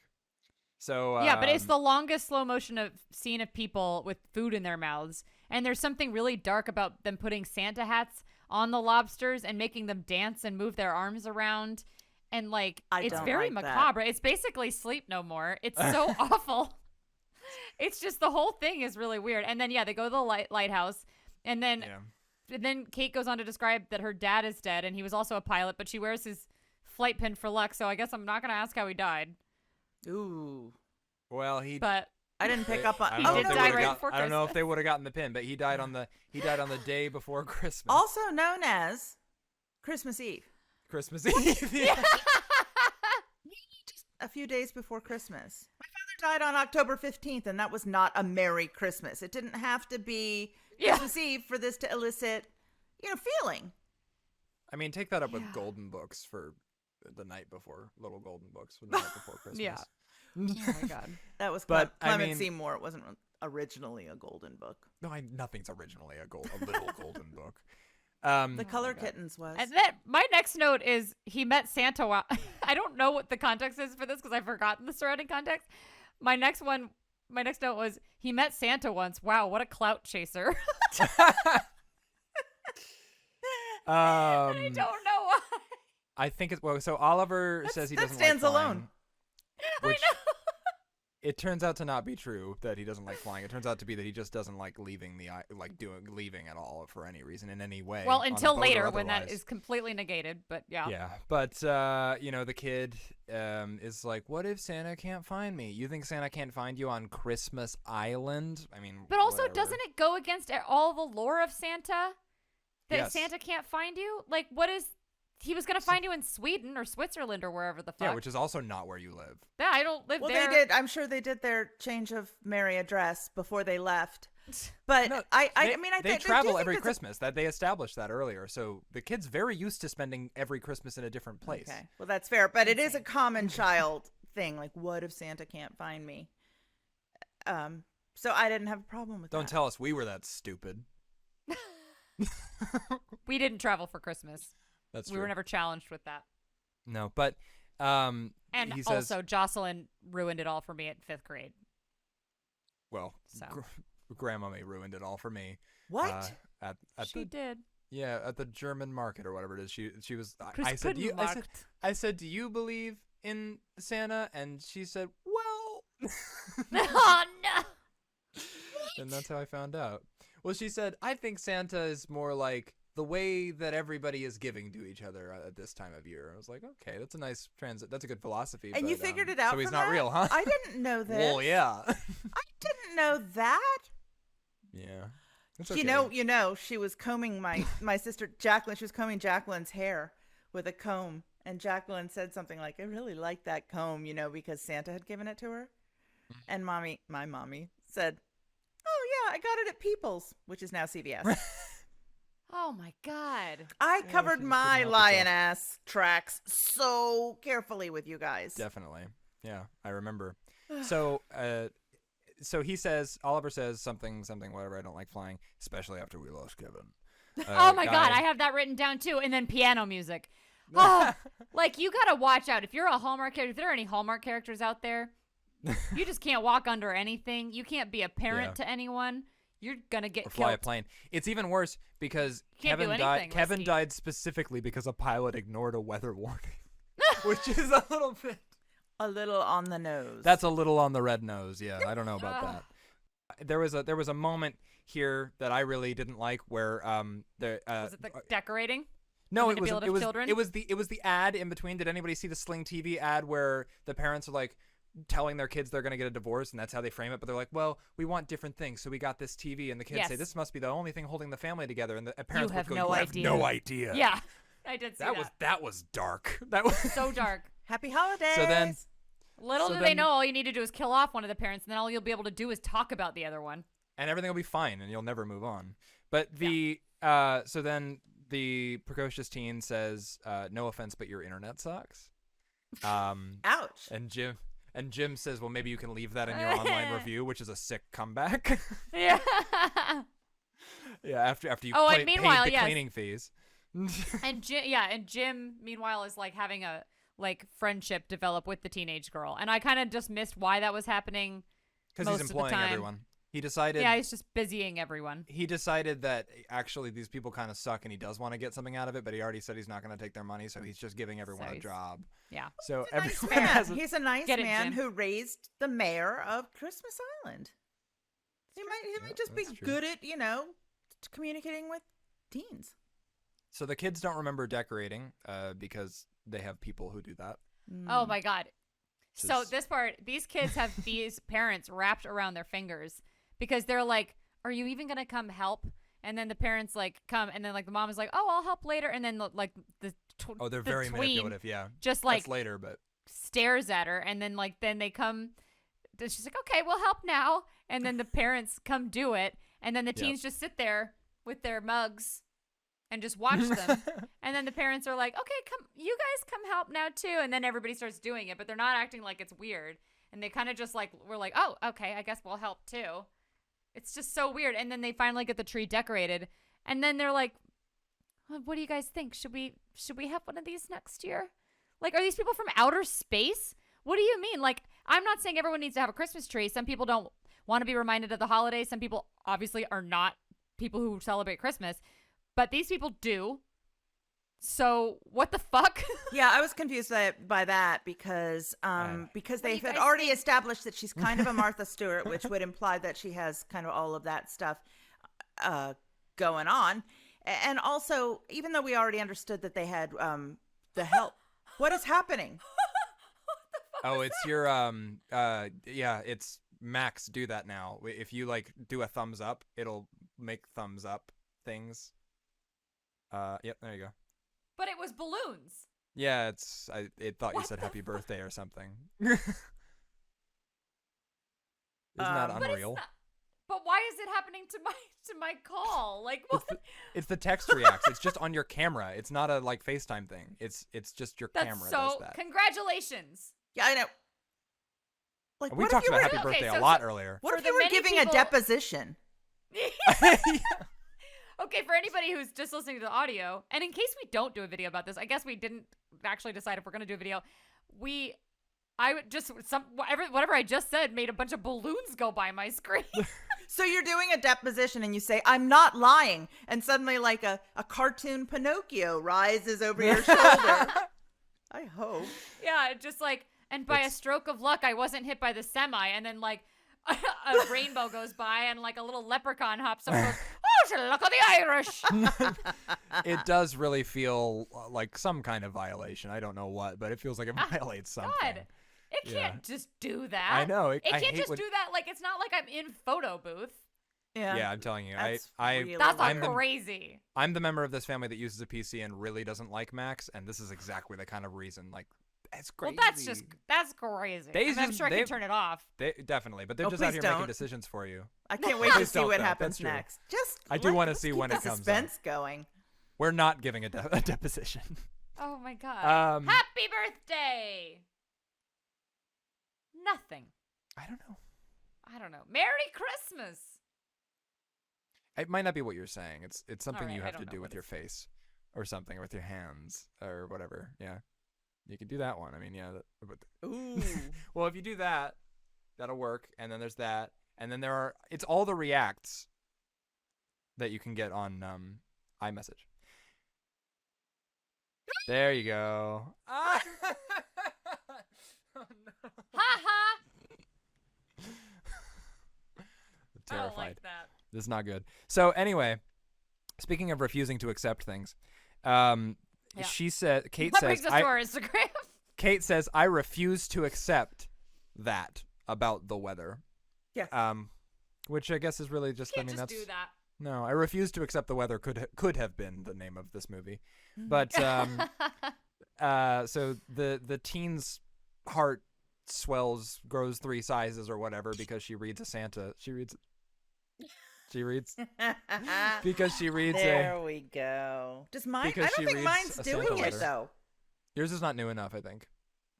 So Yeah, but it's the longest slow motion of scene of people with food in their mouths, and there's something really dark about them putting Santa hats on the lobsters and making them dance and move their arms around, and like I it's don't very like that. macabre. It's basically Sleep No More. It's so awful. It's just the whole thing is really weird. And then yeah, they go to the lighthouse, and then Kate goes on to describe that her dad is dead, and he was also a pilot, but she wears his flight pin for luck. So I guess I'm not gonna ask how he died, Ooh. Well, he. but. I didn't pick up on. I He don't know did if they die would've right got- before I don't know if Christmas. they would have gotten the pin, but he died on the day before Christmas. Also known as Christmas Eve. Christmas Eve. Yeah. A few days before Christmas. My father died on October 15th, and that was not a Merry Christmas. It didn't have to be Yeah. Christmas Eve for this to elicit, feeling. I mean, take that up with golden books for the night before, little golden books for the night before Christmas. Yeah. Oh my god. That was But, I Clement mean- Seymour. It wasn't originally a golden book. No, nothing's originally a little golden book. Oh The Color Kittens was. And then my next note is he met Santa. I don't know what the context is for this because I've forgotten the surrounding context. My next note was he met Santa once. Wow, what a clout chaser. I don't know why. I think it's so Oliver says he that doesn't stands like flying, alone. which it turns out to not be true that he doesn't like flying. It turns out to be that he just doesn't like leaving leaving at all for any reason in any way. Well, on a until boat or later when that otherwise. is completely negated. But yeah. Yeah, but the kid is like, "What if Santa can't find me? You think Santa can't find you on Christmas Island? I mean, But also, whatever. doesn't it go against all the lore of Santa that Yes. Santa can't find you? Like, what is? He was gonna find you in Sweden or Switzerland or wherever the fuck. Yeah, which is also not where you live. Yeah, I don't live Well, there. they did. I'm sure they did their change of Merry address before they left. But No, I mean, I they think travel I do think every that's Christmas. That they established that earlier. So the kid's very used to spending every Christmas in a different place. Okay, well that's fair, but it is a Insane. common child thing. Like, what if Santa can't find me? So I didn't have a problem with Don't that. tell us we were that stupid. We didn't travel for Christmas. That's We true. were never challenged with that. No, but And he says, also, Jocelyn ruined it all for me at 5th grade. well, So. Grandmommy ruined it all for me. What? At She the did. yeah, at the German market or whatever it is. She was. I said, I said, do you believe in Santa? And she said, well. Oh, no. And that's how I found out. Well, she said, I think Santa is more like the way that everybody is giving to each other at this time of year. I was like, okay, that's a nice transit. That's a good philosophy. And but, you figured it out. So he's from not that? real, huh? I didn't know this. Well, yeah. I didn't know that. Yeah. It's okay. You know, she was combing my sister Jacqueline. She was combing Jacqueline's hair with a comb, and Jacqueline said something like, "I really like that comb," because Santa had given it to her. And my mommy said, "Oh yeah, I got it at People's, which is now CVS." Oh, my God. I Yeah, covered she just my couldn't help lion herself. ass tracks so carefully with you guys. Definitely. Yeah, I remember. So, so he says, Oliver says something, whatever. I don't like flying, especially after we lost Kevin. Oh, my God. I have that written down, too. And then piano music. Oh, like, you got to watch out. If you're a Hallmark character, if there are any Hallmark characters out there, you just can't walk under anything. You can't be a parent to anyone. You're going to get or fly a killed. plane. It's even worse because Can't do Kevin died. anything Kevin risky. died specifically because a pilot ignored a weather warning, which is a little bit. A little on the nose. That's a little on the red nose. Yeah, I don't know about that. There was a moment here that I really didn't like where Was it the decorating? no, the it was manipulative it was children? it was the ad in between. Did anybody see the Sling TV ad where the parents are like telling their kids they're going to get a divorce and that's how they frame it, but they're like, well, we want different things, so we got this TV, and the kids say Yes. this must be the only thing holding the family together, and the parents have would no go, you idea." have no idea. Yeah, I did see That was dark. That was so dark. Happy holidays. So then Little So do then- they know, all you need to do is kill off one of the parents, and then all you'll be able to do is talk about the other one. and everything will be fine and you'll never move on. But the so then the precocious teen says, no offense, but your internet sucks. Ouch. And Jim says, well, maybe you can leave that in your online review, which is a sick comeback. Yeah. Yeah, after you Oh, and paid meanwhile, the yes. cleaning fees. And Jim, meanwhile, is like having a friendship develop with the teenage girl, and I kind of just missed why that was happening. Because Most he's of the employing time. everyone. He decided. Yeah, he's just busying everyone. He decided that actually these people kind of suck, and he does want to get something out of it. But he already said he's not going to take their money, so he's just giving everyone So a he's- job. Yeah. So Nice everyone man. has. He's a nice Get it, man Jim. who raised the mayor of Christmas Island. He Yeah, might just be that's true. good at, communicating with teens. So the kids don't remember decorating, because they have people who do that. Oh my God. So Just- this part, these kids have these parents wrapped around their fingers because they're like, "Are you even gonna come help?" And then the parents like come, and then like the mom is like, "Oh, I'll help later." And then like Oh, they're the very tween manipulative. Yeah, just that's like later, but stares at her, and then they come. She's like, "Okay, we'll help now." And then the parents come do it, and then the teens just sit there with their mugs and just watch them. And then the parents are like, "Okay, you guys come help now too." And then everybody starts doing it, but they're not acting like it's weird. And they kind of just like, we're like, "Oh, okay, I guess we'll help too." It's just so weird. And then they finally get the tree decorated, and then they're like, "What do you guys think? Should we have one of these next year? Like, are these people from outer space? What do you mean? Like, I'm not saying everyone needs to have a Christmas tree. Some people don't want to be reminded of the holidays. Some people obviously are not people who celebrate Christmas, but these people do. So what the fuck?" Yeah, I was confused by that because do they you had guys already think? established that she's kind of a Martha Stewart, which would imply that she has kind of all of that stuff going on. And also, even though we already understood that they had the help, what is happening? oh, it's your yeah, it's Max do that now. If you like do a thumbs up, it'll make thumbs up things. Yep, there you go. But it was balloons. Yeah, it thought you What said the happy birthday or something. Isn't that But But it's unreal? not. But why is it happening to my call? Like what? It's the text reacts. It's just on your camera. It's not a like FaceTime thing. It's just your camera does that. Congratulations. Yeah, I know. Like, We what talked if you about were, happy birthday so a lot earlier. what For if the you were many giving people- a deposition? Okay, for anybody who's just listening to the audio, and in case we don't do a video about this, I guess we didn't actually decide if we're going to do a video. Whatever I just said made a bunch of balloons go by my screen. So you're doing a deposition and you say, I'm not lying. And suddenly like a cartoon Pinocchio rises over your shoulder. I hope. Yeah, just like, and by a stroke of luck, I wasn't hit by the semi, and then like a rainbow goes by, and like a little leprechaun hops up and goes, oh, to look at the Irish. It does really feel like some kind of violation. I don't know what, but it feels like it violates something. God, it can't just do that. I know. It I can't hate just when- do that. Like, it's not like I'm in photo booth. Yeah, I'm telling you. That's really That's weird. crazy. I'm the member of this family that uses a PC and really doesn't like Macs, and this is exactly the kind of reason. Like, it's crazy. Well, that's crazy. They I mean, I'm just- sure I they- can turn it off. Definitely, but they're Oh, just out please here don't. making decisions for you. I can't wait to Please see don't, what though. happens That's true. next. Just I do wanna let's see keep when the it comes up. suspense going. We're not giving a deposition. Oh my god. Happy birthday. Nothing. I don't know. I don't know. Merry Christmas. It might not be what you're saying. It's something Alright, you I have don't to know do what with your it's- face, or something, or with your hands, or whatever. Yeah, you could do that one. I mean, yeah. Ooh. Well, if you do that, that'll work. And then there's that, and then it's all the reacts that you can get on iMessage. There you go. Oh, no. Ha ha. I don't Terrified. like that. This is not good. So anyway, speaking of refusing to accept things, she said, Kate That says, brings us to our Instagram. Kate says, I refuse to accept that about the weather. Yeah. Which I guess is really just, Can't that's do that. no, I refuse to accept the weather could have been the name of this movie. Mm-hmm. But so the teen's heart grows 3 sizes or whatever because she reads a Santa. She reads because she reads There we go. Does mine? because I she don't think reads mine's a doing Santa it letter. though. Yours is not new enough, I think.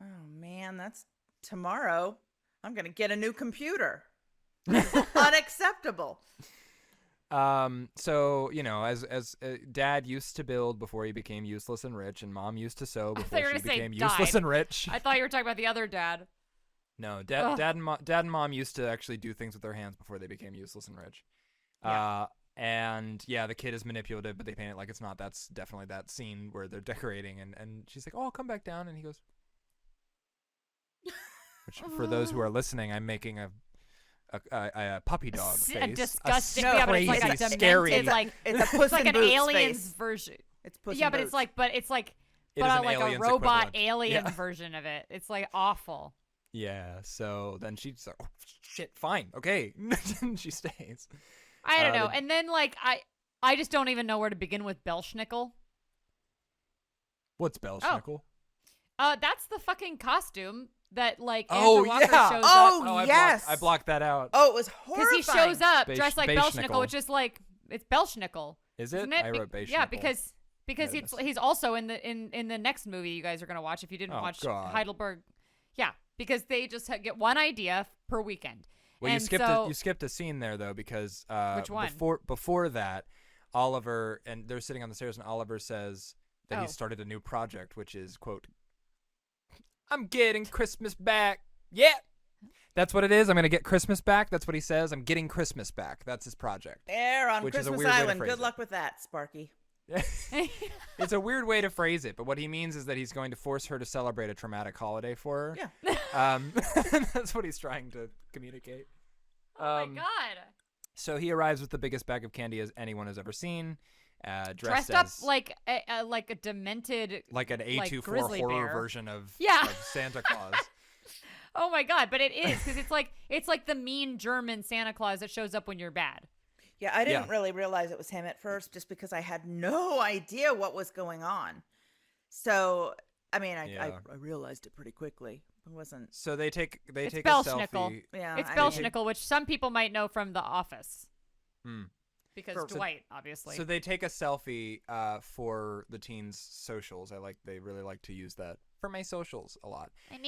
Oh man, that's tomorrow. I'm gonna get a new computer. Unacceptable. So as Dad used to build before he became useless and rich, and Mom used to sew thought before you were she gonna say became useless died. and rich. I thought you were talking about the other dad. No, Dad and Mom used to actually do things with their hands before they became useless and rich. Yeah. And yeah, the kid is manipulative, but they paint it like it's not. That's definitely that scene where they're decorating, and she's like, "Oh, I'll come back down," and he goes. Which, for those who are listening, I'm making a puppy dog face. A disgusting. No, yeah, but it's like a crazy, demented, scary. like It's a Puss it's like in an Boots alien's face. version. It's Puss Yeah, in but Boots. It is like an a alien's robot equivalent. alien Yeah. version of it. It's like awful. Yeah. So then she's like, "Oh shit, fine, okay," she stays. I don't know. the- And then like I just don't even know where to begin with Belschnickel. What's Belschnickel? That's the fucking costume that like Oh, Andrew Walker yeah. shows Oh, up. yes. I blocked that out. Oh, it was Because horrifying. he shows up Beige- dressed like Beischnickel. Belschnickel, which is like it's Belschnickel. Is it? Isn't it? I wrote Beige Yeah, Nickel. because he's also in the next movie you guys are gonna watch if you didn't Oh, watch God. Heidelberg. Yeah, because they just get one idea per weekend. Well, you And skipped so, you skipped a scene there though because Which one? before that, Oliver and they're sitting on the stairs and Oliver says that Oh. he started a new project, which is quote, "I'm getting Christmas back." Yeah, that's what it is. I'm gonna get Christmas back. That's what he says. I'm getting Christmas back. That's his project. There on Which is a Christmas weird way to Island. phrase Good it. luck with that, Sparky. It's a weird way to phrase it, but what he means is that he's going to force her to celebrate a traumatic holiday for her. Yeah. That's what he's trying to communicate. oh my god, So he arrives with the biggest bag of candy as anyone has ever seen, dressed up as like a demented. like an A24 grizzly horror bear. version of, Yeah. of Santa Claus. Oh my god, but it is because it's like the mean German Santa Claus that shows up when you're bad. Yeah, I didn't Yeah. really realize it was him at first just because I had no idea what was going on. So, I mean, I Yeah. realized it pretty quickly. It wasn't. So they take a Belschnickel. selfie. Yeah, It's I- Belschnickel, which some people might know from The Office. Hmm. Because For- Dwight, obviously. So they take a selfie for the teens' socials. They really like to use that for my socials a lot. I'm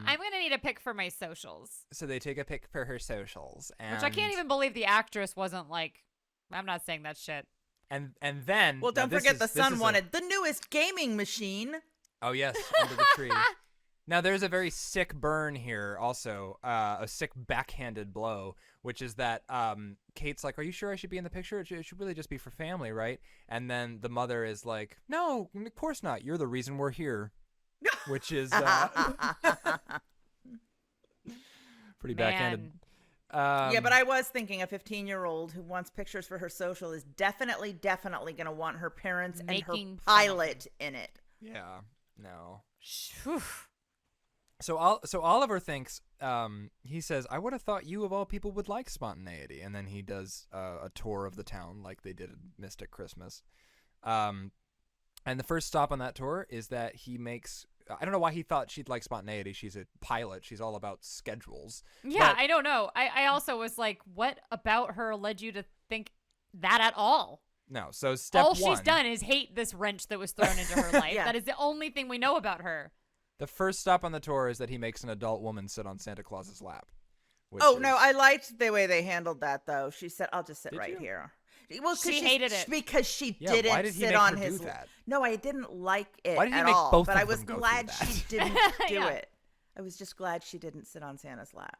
gonna need a pic for my socials, So they take a pic for her socials, and which I can't even believe the actress wasn't like. I'm not saying that shit. And then Well, now don't this forget is- the this son is a- wanted the newest gaming machine. Oh yes, under the tree. Now there's a very sick burn here, also a sick backhanded blow, which is that Kate's like, "Are you sure I should be in the picture? It should really just be for family, right?" And then the mother is like, "No, of course not. You're the reason we're here," which is pretty backhanded. Yeah, but I was thinking a 15-year-old who wants pictures for her social is definitely going to want her parents and Making her fun of pilot in it. Yeah, no. Whew. So Oliver thinks, he says, "I would have thought you of all people would like spontaneity," and then he does a tour of the town like they did at Mystic Christmas. And the first stop on that tour is that he makes. I don't know why he thought she'd like spontaneity. She's a pilot. She's all about schedules. Yeah, But- I don't know. I also was like, what about her led you to think that at all? No. So step All one. she's done is hate this wrench that was thrown into her life. Yeah. That is the only thing we know about her. The first stop on the tour is that he makes an adult woman sit on Santa Claus's lap. which Oh, no, is- I liked the way they handled that, though. She said, I'll just sit Did right you? here. Well, 'cause She hated it. because she Yeah, didn't why did he sit make on her do his. that? No, I didn't like it Why did he at make all. both but of I was them go through glad that? she didn't do Yeah. it. I was just glad she didn't sit on Santa's lap.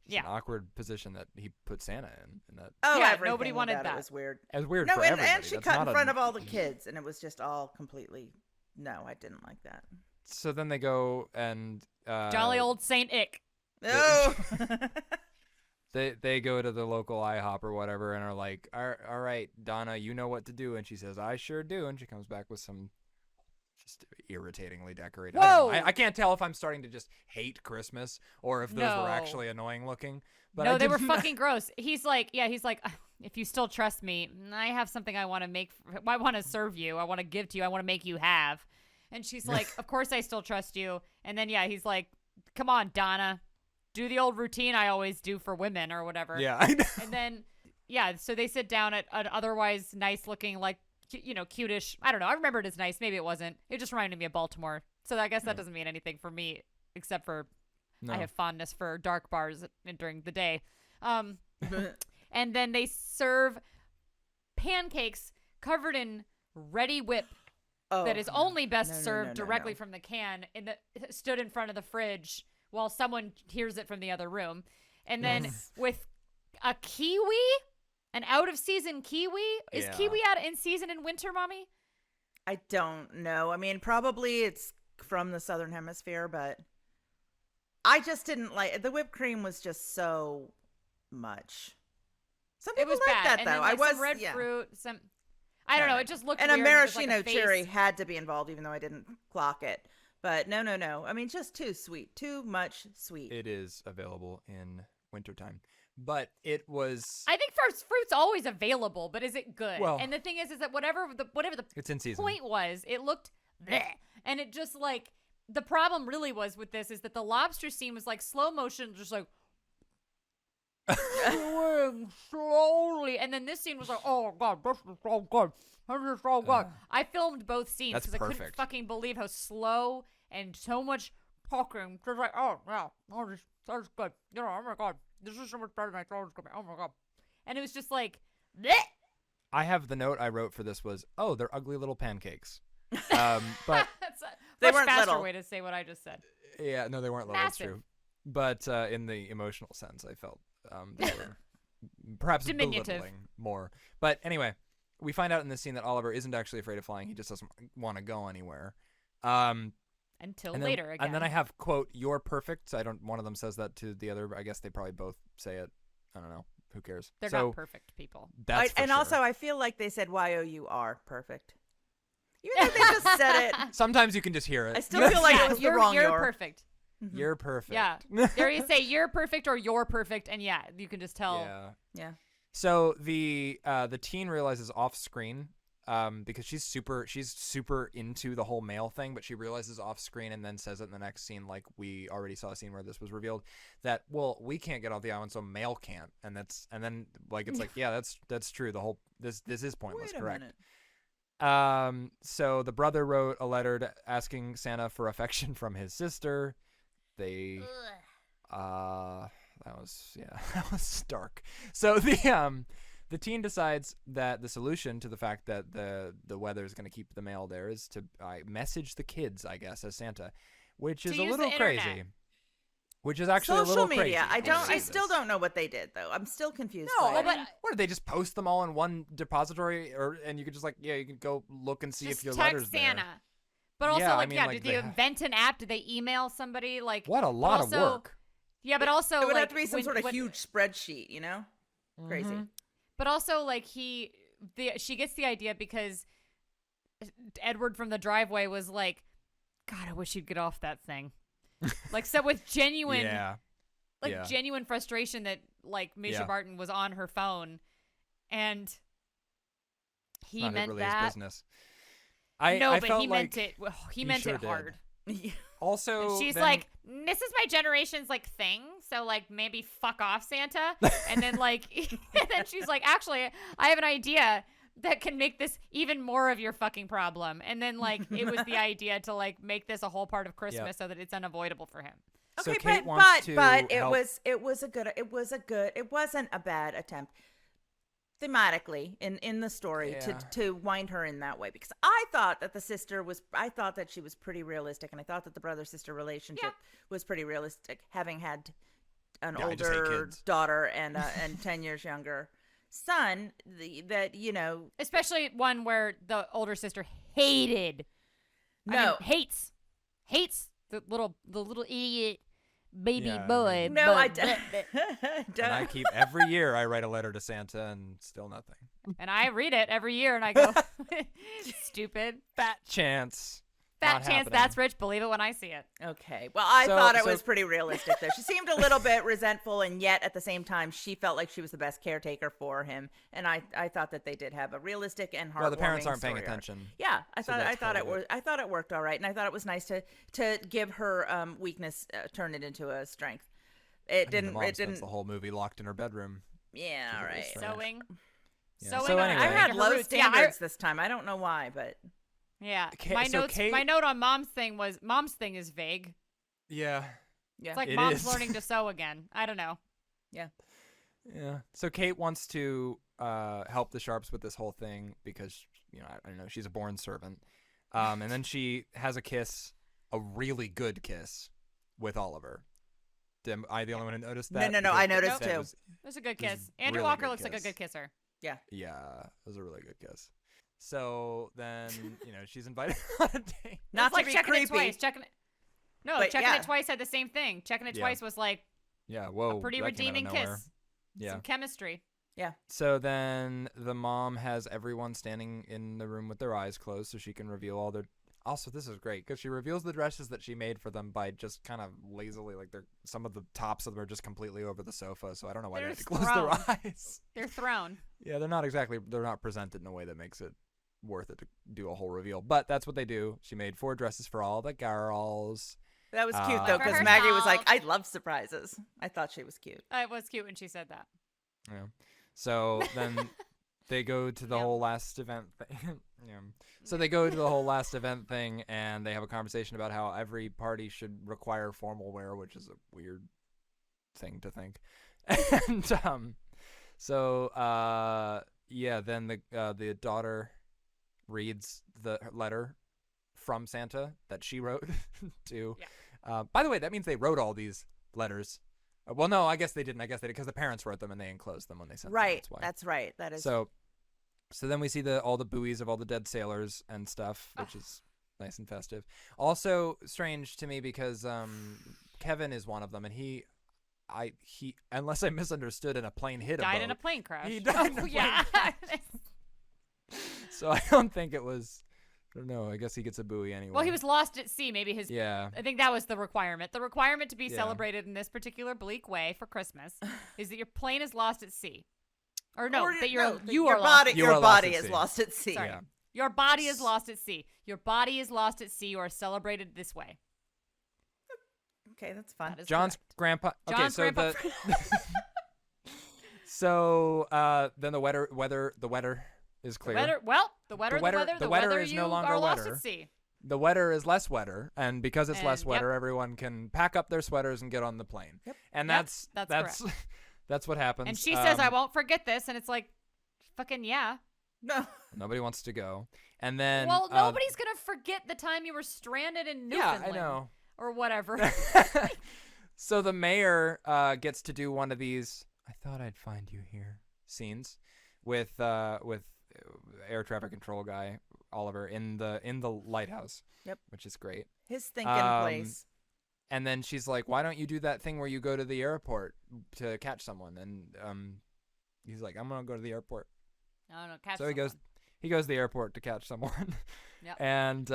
It's an awkward position that he put Santa in. And that Oh, Yeah, everything nobody wanted about that. It was weird. it was weird No, for and everybody. she That's cut not in a- front of all the kids, and it was just all completely. No, I didn't like that. So then they go and Jolly old Saint Ick. No. They go to the local IHOP or whatever and are like, all right, Donna, you know what to do. And she says, I sure do. And she comes back with some just irritatingly decorated. I don't know. Whoa! I can't tell if I'm starting to just hate Christmas or if those No. were actually annoying looking. But No, I they were didn't- fucking gross. He's like, if you still trust me, I have something I want to make. I want to serve you. I want to give to you. I want to make you have. And she's like, of course I still trust you. And then, he's like, come on, Donna. Do the old routine I always do for women or whatever. Yeah, I know. And then, so they sit down at an otherwise nice looking, like, cutish. I don't know. I remember it as nice. Maybe it wasn't. It just reminded me of Baltimore. So I guess that doesn't mean anything for me, except for No. I have fondness for dark bars during the day. And then they serve pancakes covered in ready whip Oh, that is only best No, no, served no, directly no. from the can stood in front of the fridge while someone hears it from the other room. And then with a kiwi, an out of season kiwi. Is Yeah. kiwi out in season in winter, Mommy? I don't know. I mean, probably it's from the Southern Hemisphere, but I just didn't like the whipped cream was just so much. Some It people was like bad. that And though. then, I like, was some red yeah. fruit, I don't know. It just looked and a weird. It was like maraschino face. cherry had to be involved, even though I didn't clock it. But no. I mean, just too sweet, too much sweet. It is available in wintertime. But it was... I think first fruit's always available, but is it good? Well- And the thing is that whatever the It's in season. point was, it looked bleh. And it just like the problem really was with this is that the lobster scene was like slow motion, just like going slowly, and then this scene was like, oh god, this is so good. This is so good. I filmed both scenes That's because I couldn't perfect. fucking believe how slow and so much talking. Just like, oh yeah, oh that's good. You know, oh my god, this is so much better than I thought it was gonna be. Oh my god, and it was just like, bleh. I have the note I wrote for this was, oh, they're ugly little pancakes. But That's a They much weren't faster little. way to say what I just said. yeah, no, they weren't little. That's Massive. true. But in the emotional sense, I felt they were perhaps Diminutive. belittling more. But anyway, we find out in this scene that Oliver isn't actually afraid of flying. He just doesn't want to go anywhere. Until And then, later again. And then I have, quote, "You're perfect." So one of them says that to the other. I guess they probably both say it. I don't know. Who cares? They're so not perfect people. That's for and sure. also, I feel like they said YOUR perfect. Even though they just said it, Sometimes you can just hear it. I still feel like Yeah, it was the you're wrong you're your. perfect. You're perfect. Yeah. There you say you're perfect or you're perfect, and you can just tell. Yeah. Yeah. So the teen realizes off screen because she's super into the whole mail thing, but she realizes off screen and then says it in the next scene, like we already saw a scene where this was revealed, that well, we can't get off the island, so mail can't, and then like it's like yeah, that's true. The whole this is pointless. Wait a Correct. minute. So the brother wrote a letter asking Santa for affection from his sister. They that was stark. So the teen decides that the solution to the fact that the weather is going to keep the mail there is to message the kids, I guess, as Santa, which is a little crazy. Which is actually Social a little media. crazy. I still don't know what they did though. I'm still confused. No, by it. but what did they just post them all in one depository, and you could just you can go look and see Just if your text letter's Santa. there. But also, Yeah, I mean, did they invent an app? Did they email somebody? Like, What a lot of work. Yeah, but also it would like, have to be some sort of huge spreadsheet, you know? Crazy. Mm-hmm. But also, like she gets the idea because Edward from the driveway was like, "God, I wish you'd get off that thing." Like, so with genuine, genuine frustration that like Misha Barton was on her phone, and he Not meant really that. His business. No, I but felt he meant it. Well, he meant sure it hard. Also, And she's then- like, "This is my generation's like thing, so like maybe fuck off, Santa." And then like, and then she's like, "Actually, I have an idea that can make this even more of your fucking problem." And then like, it was the idea to like make this a whole part of Christmas so that it's unavoidable for him. So Okay, Kate wants to but it help- it wasn't a bad attempt thematically in the story to wind her in that way, because I thought that she was pretty realistic, and I thought that the brother sister relationship was pretty realistic, having had an I just hate older kids. daughter and 10 years younger son. Especially one where the older sister hated, hates the little idiot baby boy. No, I don't. And I keep every year I write a letter to Santa and still nothing. And I read it every year and I go, stupid. Fat chance. Fat Not chance happening. that's rich. Believe it when I see it. Okay. Well, I So- thought it so- was pretty realistic there. She seemed a little bit resentful, and yet at the same time, she felt like she was the best caretaker for him. And I thought that they did have a realistic and heartwarming Well, the parents aren't paying story arc. attention. Yeah, I So thought that's part of it. I thought it worked all right, and I thought it was nice to give her weakness, turn it into a strength. It The didn't. mom It spends didn't. the whole movie locked in her bedroom. Yeah. All She's right. really strange. Sewing. Yeah. Sewing So on anyway. I had her low roots. standards this time. I don't know why, but Yeah. Okay, My so notes. Kate- My note on mom's thing was mom's thing is vague. Yeah. yeah. It's like It mom's is. learning to sew again. I don't know. Yeah. So Kate wants to help the Sharps with this whole thing because, I don't know, she's a born servant. And then she has a really good kiss with Oliver. Am I the only one who noticed that? No, Because I noticed that too. was- It was a good It was kiss. Andrew really Walker good looks like a kiss. good kisser. Yeah, it was a really good kiss. So then, she's invited on a date. Not It's like to be checking creepy. it twice. Checking it. No, But checking yeah. it twice had the same thing. Checking it Yeah. twice was like Yeah, whoa. a pretty that came out of redeeming nowhere. kiss. Yeah. Some chemistry. So then the mom has everyone standing in the room with their eyes closed so she can reveal all their. Also, this is great because she reveals the dresses that she made for them by just kind of lazily, like some of the tops of them are just completely over the sofa. So I don't know why they They're had to close their thrown. eyes. They're thrown. Yeah, they're not presented in a way that makes it worth it to do a whole reveal. But that's what they do. She made 4 dresses for all the girls. That was cute For though, because herself. Maggie was like, "I love surprises." I thought she was cute. It was cute when she said that. Yeah. So then they go to the Yeah. whole last event thing. Yeah. So they go to the whole last event thing, and they have a conversation about how every party should require formal wear, which is a weird thing to think. And then the daughter reads the letter from Santa that she wrote to. Yeah. By the way, that means they wrote all these letters. Well, no, I guess they didn't. I guess they did because the parents wrote them and they enclosed them when they sent them. Right. That's why. That's right. That is. So then we see all the buoys of all the dead sailors and stuff, which is nice and festive. Also strange to me because Kevin is one of them, and he unless I misunderstood, in a plane hit Died a boat. in a plane crash. He died in a plane yeah. So I don't think it was. I don't know. I guess he gets a buoy anyway. Well, he was lost at sea. Maybe his. Yeah. I think that was the requirement. The requirement to be Yeah. celebrated in this particular bleak way for Christmas is that your plane is lost at sea, or no, that you are your lost. body. You Your are lost body at is sea. lost at sea. Sorry. Yeah. Your body is lost at sea. Your body is lost at sea. You are celebrated this way. Okay, that's fun. That is John's correct. grandpa. Okay, John's so grandpa. then the weather is clear. The weather is you no longer are lost wetter. at sea. The wetter is less wetter, and because it's less And, wetter, everyone can pack up their sweaters and get on the plane. Yep. And Yep, that's that's that's what happens. And she says, "I won't forget this," and it's like, fucking yeah. No. Nobody wants to go. And then Well, nobody's gonna forget the time you were stranded in yeah, Newfoundland. I know. Or whatever. So the mayor gets to do one of these "I thought I'd find you here" scenes with air traffic control guy Oliver in the lighthouse. Yep. Which is great. His thinking place. And then she's like, "Why don't you do that thing where you go to the airport to catch someone?" And he's like, "I'm gonna go to the airport." No, catch So he goes to the airport to catch someone. Yep. And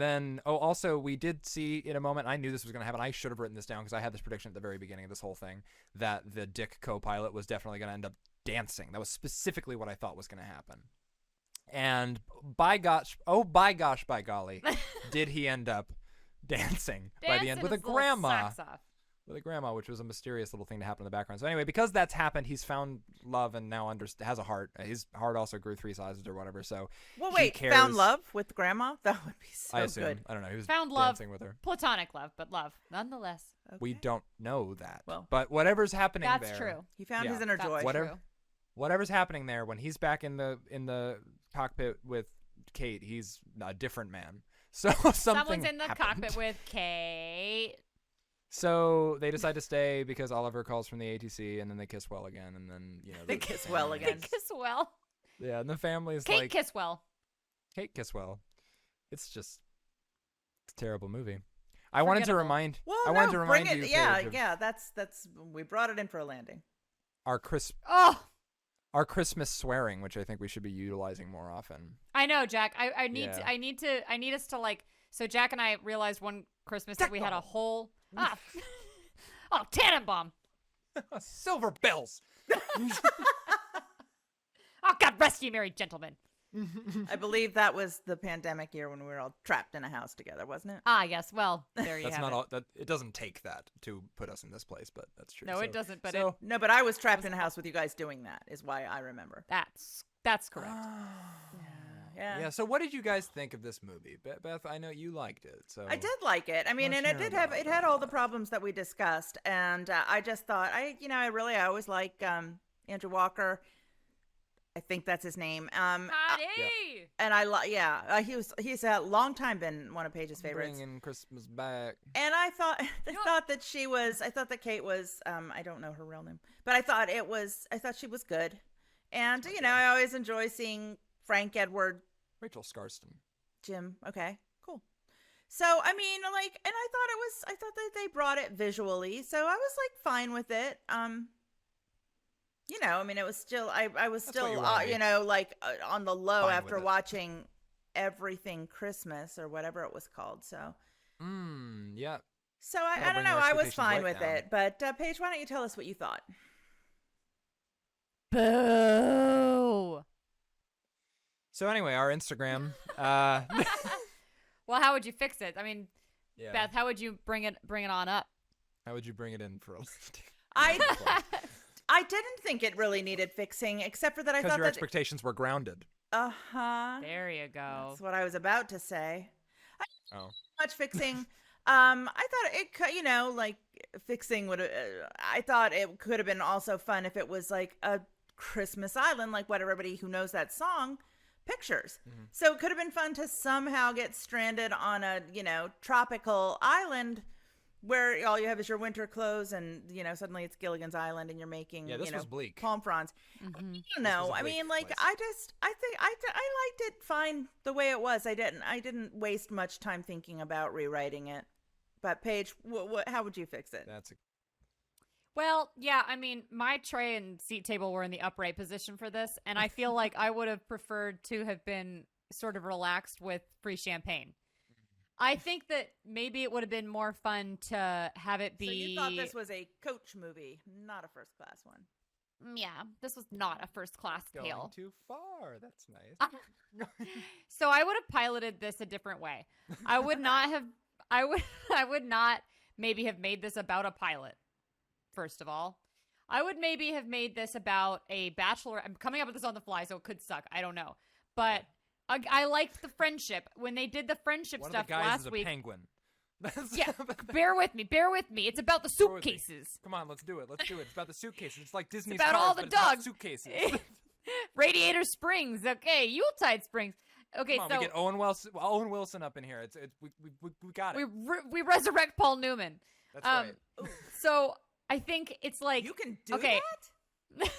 then also we did see in a moment, I knew this was going to happen. I should have written this down because I had this prediction at the very beginning of this whole thing that the Dick co-pilot was definitely going to end up dancing. That was specifically what I thought was going to happen. And by golly, did he end up dancing by the end with a grandma. With a grandma, which was a mysterious little thing to happen in the background. So anyway, because that's happened, he's found love and now has a heart. His heart also grew 3 sizes or whatever. So Well, he wait, cares. found love with grandma? That would be so I assume. good. I don't know. He was Found love. dancing with her. Platonic love, but love nonetheless. Okay. We don't know that. Well, but whatever's happening That's there. true. he found Yeah. his inner That's joy. Whatever- Whatever's happening there, when he's back in the cockpit with Kate, he's a different man. So Someone's in the happened. cockpit with Kate. So they decide to stay because Oliver calls from the ATC, and then they kiss well again, and then They kiss well They again. kiss well. Yeah, and the family's Kate like kiss well. Kate kiss well. It's a terrible movie. I wanted to Forgettable. remind. Well, I no, wanted to remind bring you. it. Yeah, Paige, of yeah. That's we brought it in for a landing. Our Oh, Christmas swearing, which I think we should be utilizing more often. I know, Jack. I need Yeah. I need us to like. So Jack and I realized one Christmas that we had a whole Tannenbaum. Silver bells. Oh, God rest ye merry gentlemen. I believe that was the pandemic year when we were all trapped in a house together, wasn't it? Ah, yes. Well, there you That's have not it. all. That it doesn't take that to put us in this place, but that's true. No, So- it doesn't. But so, No, but I was trapped in a house with you guys doing that. Is why I remember. that's correct. Yeah. yeah. So what did you guys think of this movie, Beth? I know you liked it. So I did like it. I mean, Let's and it hear did have about it had all the problems that we discussed, and I just thought I always like Andrew Walker. I think that's his name. Howdy. And he's a long time been one of Paige's favorites. bringing Christmas back. And I thought know- thought that Kate was I don't know her real name, but I thought she was good. And I always enjoy seeing Frank Edward Rachel Scarston. Jim. Okay, cool. So I mean, like, and I thought that they brought it visually, so I was like fine with it. I mean, it was still I was That's what still you want to be. on the low Fine after with it. watching Everything Christmas or whatever it was called. So Yeah. so That'll I don't bring know. your I was expectations fine right with down. it. But Paige, why don't you tell us what you thought? Boo. So anyway, our Instagram. Well, how would you fix it? I mean, Yeah. Beth, how would you bring it on up? How would you bring it in for a I didn't think it really needed fixing, except for that I Because thought your that expectations were grounded. There you go. That's what I was about to say. Oh. Much fixing. I thought it could, like fixing would. I thought it could have been also fun if it was like a Christmas Island, like what everybody who knows that song pictures. Mm-hmm. So it could have been fun to somehow get stranded on a tropical island where all you have is your winter clothes and suddenly it's Gilligan's Island and you're making Yeah, this was bleak. palm fronds. Mhm. I don't This know. was a I bleak mean, like, place. I think I liked it fine the way it was. I didn't waste much time thinking about rewriting it. But Paige, how would you fix it? That's a Well, yeah, I mean, my tray and seat table were in the upright position for this, and I feel like I would have preferred to have been sort of relaxed with free champagne. I think that maybe it would have been more fun to have it be. So you thought this was a coach movie, not a first class one. Yeah, this was not a first class Going tale. too far. That's nice. So I would have piloted this a different way. I would not have I would not maybe have made this about a pilot. First of all, I would maybe have made this about a bachelor. I'm coming up with this on the fly, so it could suck. I don't know. But I liked the friendship. When they did the friendship One stuff of the guys last is a week. penguin. Yeah, bear with me. Bear with me. It's about the Bear with me. suitcases. Come on, let's do it. Let's do it. It's about the suitcases. It's like Disney's about cars, all the but it's about dogs. suitcases. Radiator Springs. Okay, Yuletide Springs. Okay, Come on, so we get Owen Wilson up in here. We got it. we resurrect Paul Newman. That's right. So I think it's like You can do okay. that?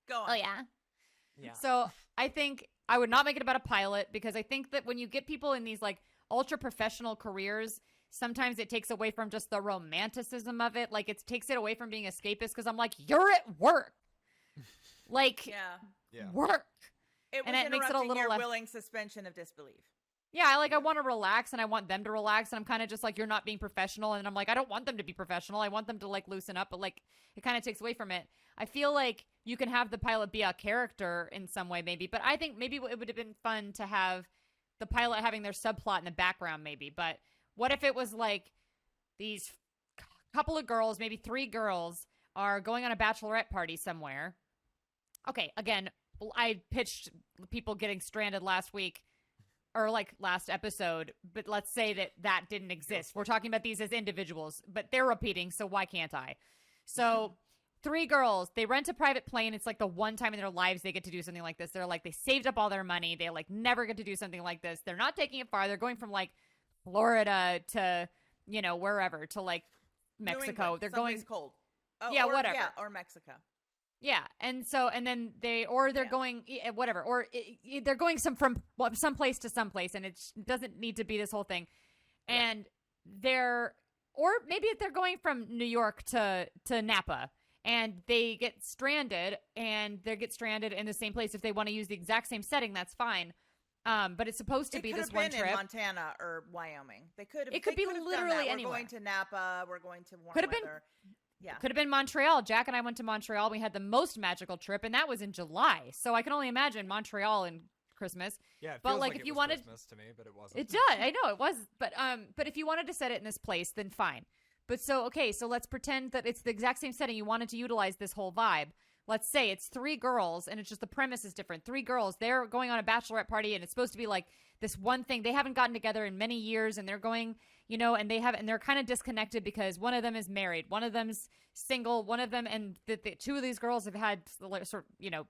Go on. Oh yeah. Yeah. So I think I would not make it about a pilot because I think that when you get people in these like ultra professional careers, sometimes it takes away from just the romanticism of it. Like it takes it away from being escapist because I'm like, you're at work. Like Yeah. work. It was And it makes it a interrupting little your less- willing suspension of disbelief. Yeah, I want to relax and I want them to relax. And I'm kind of just like, you're not being professional. And I'm like, I don't want them to be professional. I want them to like loosen up. But like, it kind of takes away from it. I feel like you can have the pilot be a character in some way, maybe. But I think maybe it would have been fun to have the pilot having their subplot in the background, maybe. But what if it was like these couple of girls, maybe 3 girls, are going on a bachelorette party somewhere? Okay, again, I pitched people getting stranded last week. Or like last episode, but let's say that didn't exist. We're talking about these as individuals, but they're repeating, so why can't I? So 3 girls, they rent a private plane. It's like the one time in their lives they get to do something like this. They're like, they saved up all their money. They like never get to do something like this. They're not taking it far. They're going from like Florida to, wherever, to like Mexico. They're going cold. Oh, Yeah, or, whatever. Yeah, or Mexico. Yeah, and then they're going whatever, or they're going some place to some place, and it doesn't need to be this whole thing. And or maybe they're going from New York to Napa, and they get stranded, in the same place. If they want to use the exact same setting, that's fine. But it's supposed to be this one trip. In Montana or Wyoming. They could have. It could be literally We're anywhere. going to Napa. We're going to warm Could have weather. Yeah. Could have been Montreal. Jack and I went to Montreal. We had the most magical trip, and that was in July. So I can only imagine Montreal and Christmas. Yeah, it but feels like it if you was wanted, Christmas to me, but it wasn't. it does. I know it was, but if you wanted to set it in this place, then fine. But so let's pretend that it's the exact same setting. You wanted to utilize this whole vibe. Let's say it's 3 girls, and it's just the premise is different. 3 girls, they're going on a bachelorette party, and it's supposed to be like this one thing. They haven't gotten together in many years, and they're going, and they're kind of disconnected because one of them is married, one of them's single, one of them, and the 2 of these girls have had sort of,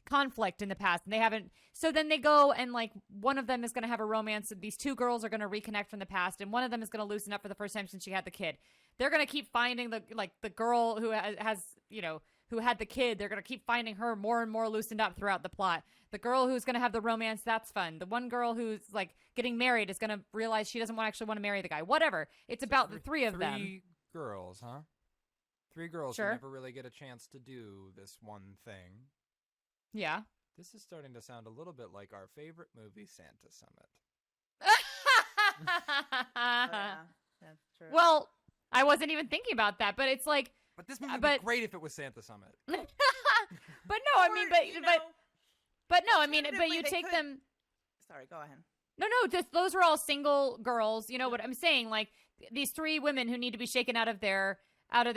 conflict in the past, and they haven't. So then they go, and like one of them is going to have a romance. And these 2 girls are going to reconnect from the past, and one of them is going to loosen up for the first time since she had the kid. They're going to keep finding the girl who has who had the kid. They're going to keep finding her more and more loosened up throughout the plot. The girl who's going to have the romance, that's fun. The one girl who's like getting married is going to realize she doesn't actually want to marry the guy. Whatever. It's about the 3 of them. 3 girls, huh? 3 girls Sure. who never really get a chance to do this one thing. Yeah. This is starting to sound a little bit like our favorite movie, Santa Summit. Yeah, that's true. Well, I wasn't even thinking about that, but it's like, But this movie would be great if it was Santa Summit. but no, I mean, but no, I mean, but you alternatively, they take could- them. Sorry, go ahead. No, those were all single girls. You know what I'm saying? Like these 3 women who need to be shaken out of their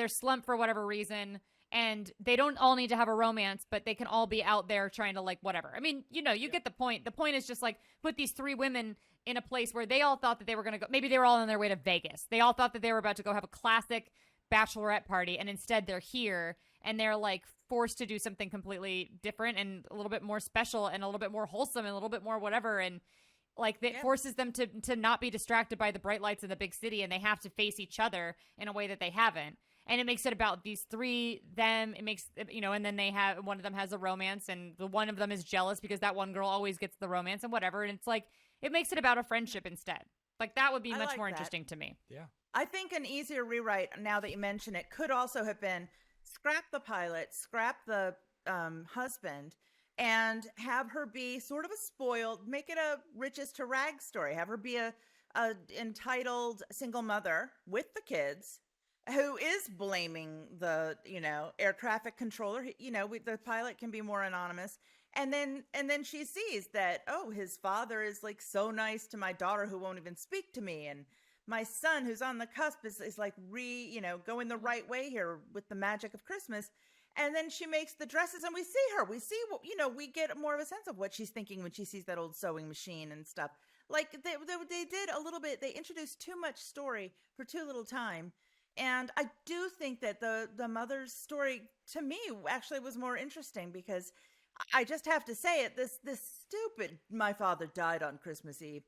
slump for whatever reason, and they don't all need to have a romance, but they can all be out there trying to like whatever. I mean, you get the point. The point is just like put these 3 women in a place where they all thought that they were going to go. Maybe they were all on their way to Vegas. They all thought that they were about to go have a classic bachelorette party, and instead they're here and they're like forced to do something completely different and a little bit more special and a little bit more wholesome and a little bit more whatever. And like it forces them to not be distracted by the bright lights of the big city, and they have to face each other in a way that they haven't. And it makes it about these 3, them. It makes, and then they have, one of them has a romance, and the one of them is jealous because that one girl always gets the romance and whatever. And it's like, it makes it about a friendship instead. Like that would be much more interesting to me. Yeah. I think an easier rewrite, now that you mention it, could also have been scrap the pilot, scrap the husband, and have her be sort of a spoiled, make it a riches to rags story. Have her be a entitled single mother with the kids, who is blaming the, air traffic controller. The pilot can be more anonymous. And then she sees that, oh, his father is like so nice to my daughter who won't even speak to me. And my son who's on the cusp is like going the right way here with the magic of Christmas. And then she makes the dresses and we see her. We see, we get more of a sense of what she's thinking when she sees that old sewing machine and stuff. Like they did a little bit, they introduced too much story for too little time. And I do think that the mother's story to me actually was more interesting because I just have to say it, this stupid my father died on Christmas Eve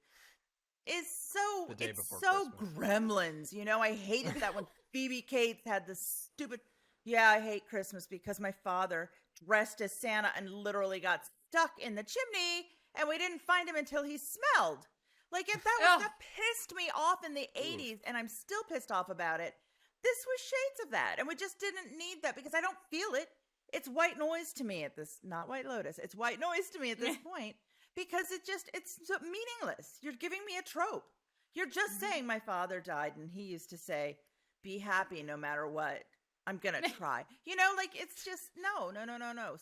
is so, The day it's before so Christmas. Gremlins. I hated that when Phoebe Cates had this stupid, yeah, I hate Christmas because my father dressed as Santa and literally got stuck in the chimney and we didn't find him until he smelled. Like if that pissed me off in the 80s and I'm still pissed off about it. This was shades of that. And we just didn't need that because I don't feel it. It's white noise to me not White Lotus. It's white noise to me at this point because it's so meaningless. You're giving me a trope. You're just saying my father died and he used to say, be happy no matter what. I'm going to try. It's just no.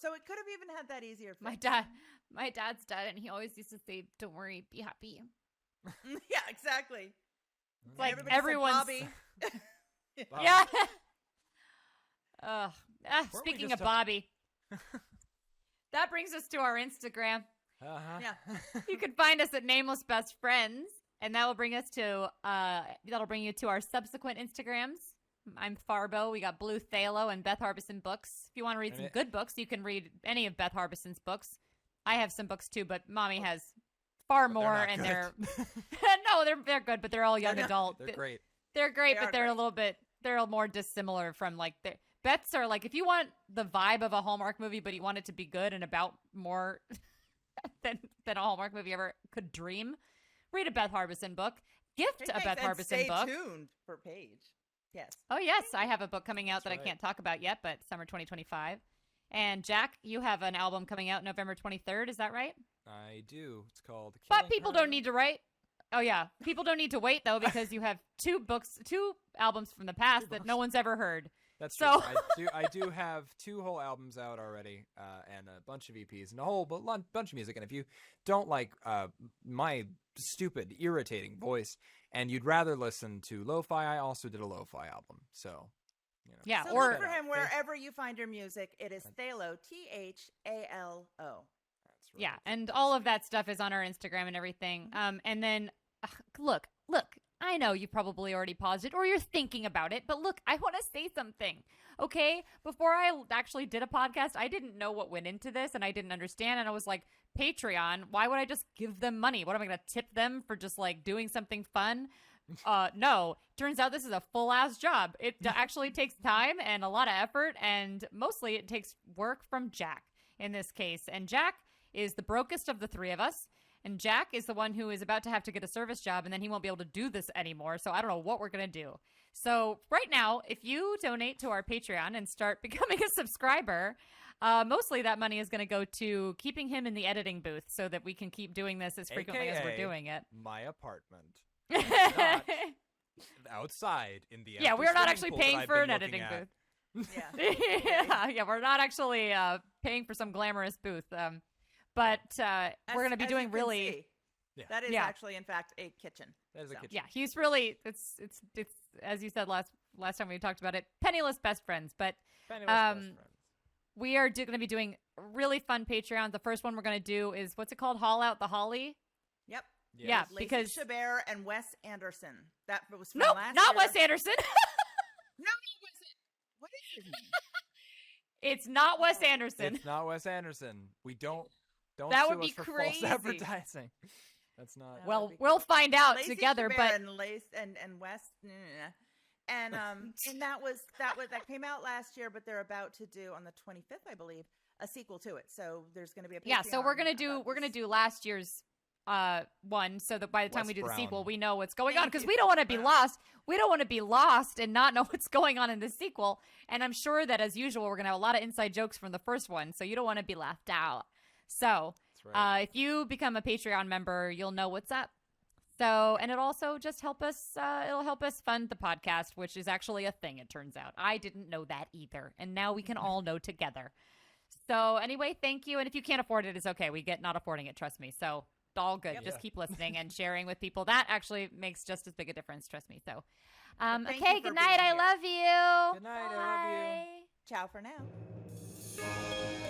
So it could have even had that easier. My dad's dead, and he always used to say, "Don't worry, be happy." Yeah, exactly. It's like Everybody said everyone's. Bobby. Bobby. Yeah. Weren't we Speaking just of Bobby, that brings us to our Instagram. Uh-huh. Yeah. You can find us at Nameless Best Friends, and that will bring us to that'll bring you to our subsequent Instagrams. I'm Farbo. We got Blue Thalo and Beth Harbison books. If you want to read some good books, you can read any of Beth Harbison's books. I have some books too, but Mommy has far more, and they're no, they're good, but they're all young adult. They're great. They're great, They but are they're great. a little bit they're more dissimilar from like Beth's are like if you want the vibe of a Hallmark movie, but you want it to be good and about more than a Hallmark movie ever could dream, read a Beth Harbison book. Gift a Beth Harbison book. Stay tuned for Paige. Yes. Oh yes, I have a book coming out That's that I right. can't talk about yet, but summer 2025. And Jack, you have an album coming out November 23rd. Is that right? I do. It's called But Killing people Her. don't need to write. Oh yeah, people don't need to wait though because you have two albums from the past that no one's ever heard. That's So- true. I do have 2 whole albums out already, and a bunch of EPs and a whole bunch of music. And if you don't like my stupid, irritating voice, and you'd rather listen to lo-fi, I also did a lo-fi album. So, Yeah, So or look for him wherever you find your music. It is Thalo, Thalo. That's right. yeah, and all of that stuff is on our Instagram and everything. And then look, I know you probably already paused it or you're thinking about it, but look, I want to say something. Okay? Before I actually did a podcast, I didn't know what went into this and I didn't understand, and I was like, Patreon, why would I just give them money? What am I going to tip them for just like doing something fun? No, turns out this is a full ass job. It actually takes time and a lot of effort, and mostly it takes work from Jack in this case. And Jack is the brokest of the 3 of us. And Jack is the one who is about to have to get a service job, and then he won't be able to do this anymore. So I don't know what we're going to do. So right now, if you donate to our Patreon and start becoming a subscriber, mostly that money is going to go to keeping him in the editing booth so that we can keep doing this as frequently as we're AKA doing it. My apartment. Not outside in the Yeah, empty we're not swimming actually pool that paying I've for been an looking editing at. booth. Yeah. yeah, we're not actually paying for some glamorous booth. But we're going to be As doing you can really. see, Yeah. that is Yeah. actually, in fact, a kitchen. That is a So. kitchen. Yeah, he's really it's as you said last time we talked about it, penniless best friends. But Penniless best friends. we are going to be doing really fun Patreon. The first one we're going to do is what's it called? Haul Out the Holly. Yep. Yeah, Lacey because Chabert and Wes Anderson. That was from nope, last not year. Wes Anderson. No, it wasn't. What is his name? It's not Wes Anderson. It's not Wes Anderson. We don't That sue would be us for crazy. false advertising. That's not. That Well, would be we'll cool. find out Lacey together. Chabert But and Wes, and that came out last year, but they're about to do on the 25th, I believe, a sequel to it. So there's going to be a yeah, so we're Patreon gonna about do last year's one, so that by the time Wes we do the Brown. sequel, we know what's going on, Thank because you. we don't want to be Wow. lost. We don't want to be lost and not know what's going on in the sequel. And I'm sure that as usual, we're gonna have a lot of inside jokes from the first one, so you don't want to be left out. So That's right. if you become a Patreon member, you'll know what's up. So, and it also just it'll help us fund the podcast, which is actually a thing, it turns out. I didn't know that either. And now we can all know together. So anyway, thank you. And if you can't afford it, it's okay. We get not affording it, trust me. So all good. Yep. Just keep listening and sharing with people. That actually makes just as big a difference, trust me. So, thank okay, you for good night. being I here. love you. Good night. I love you. Bye. Ciao for now.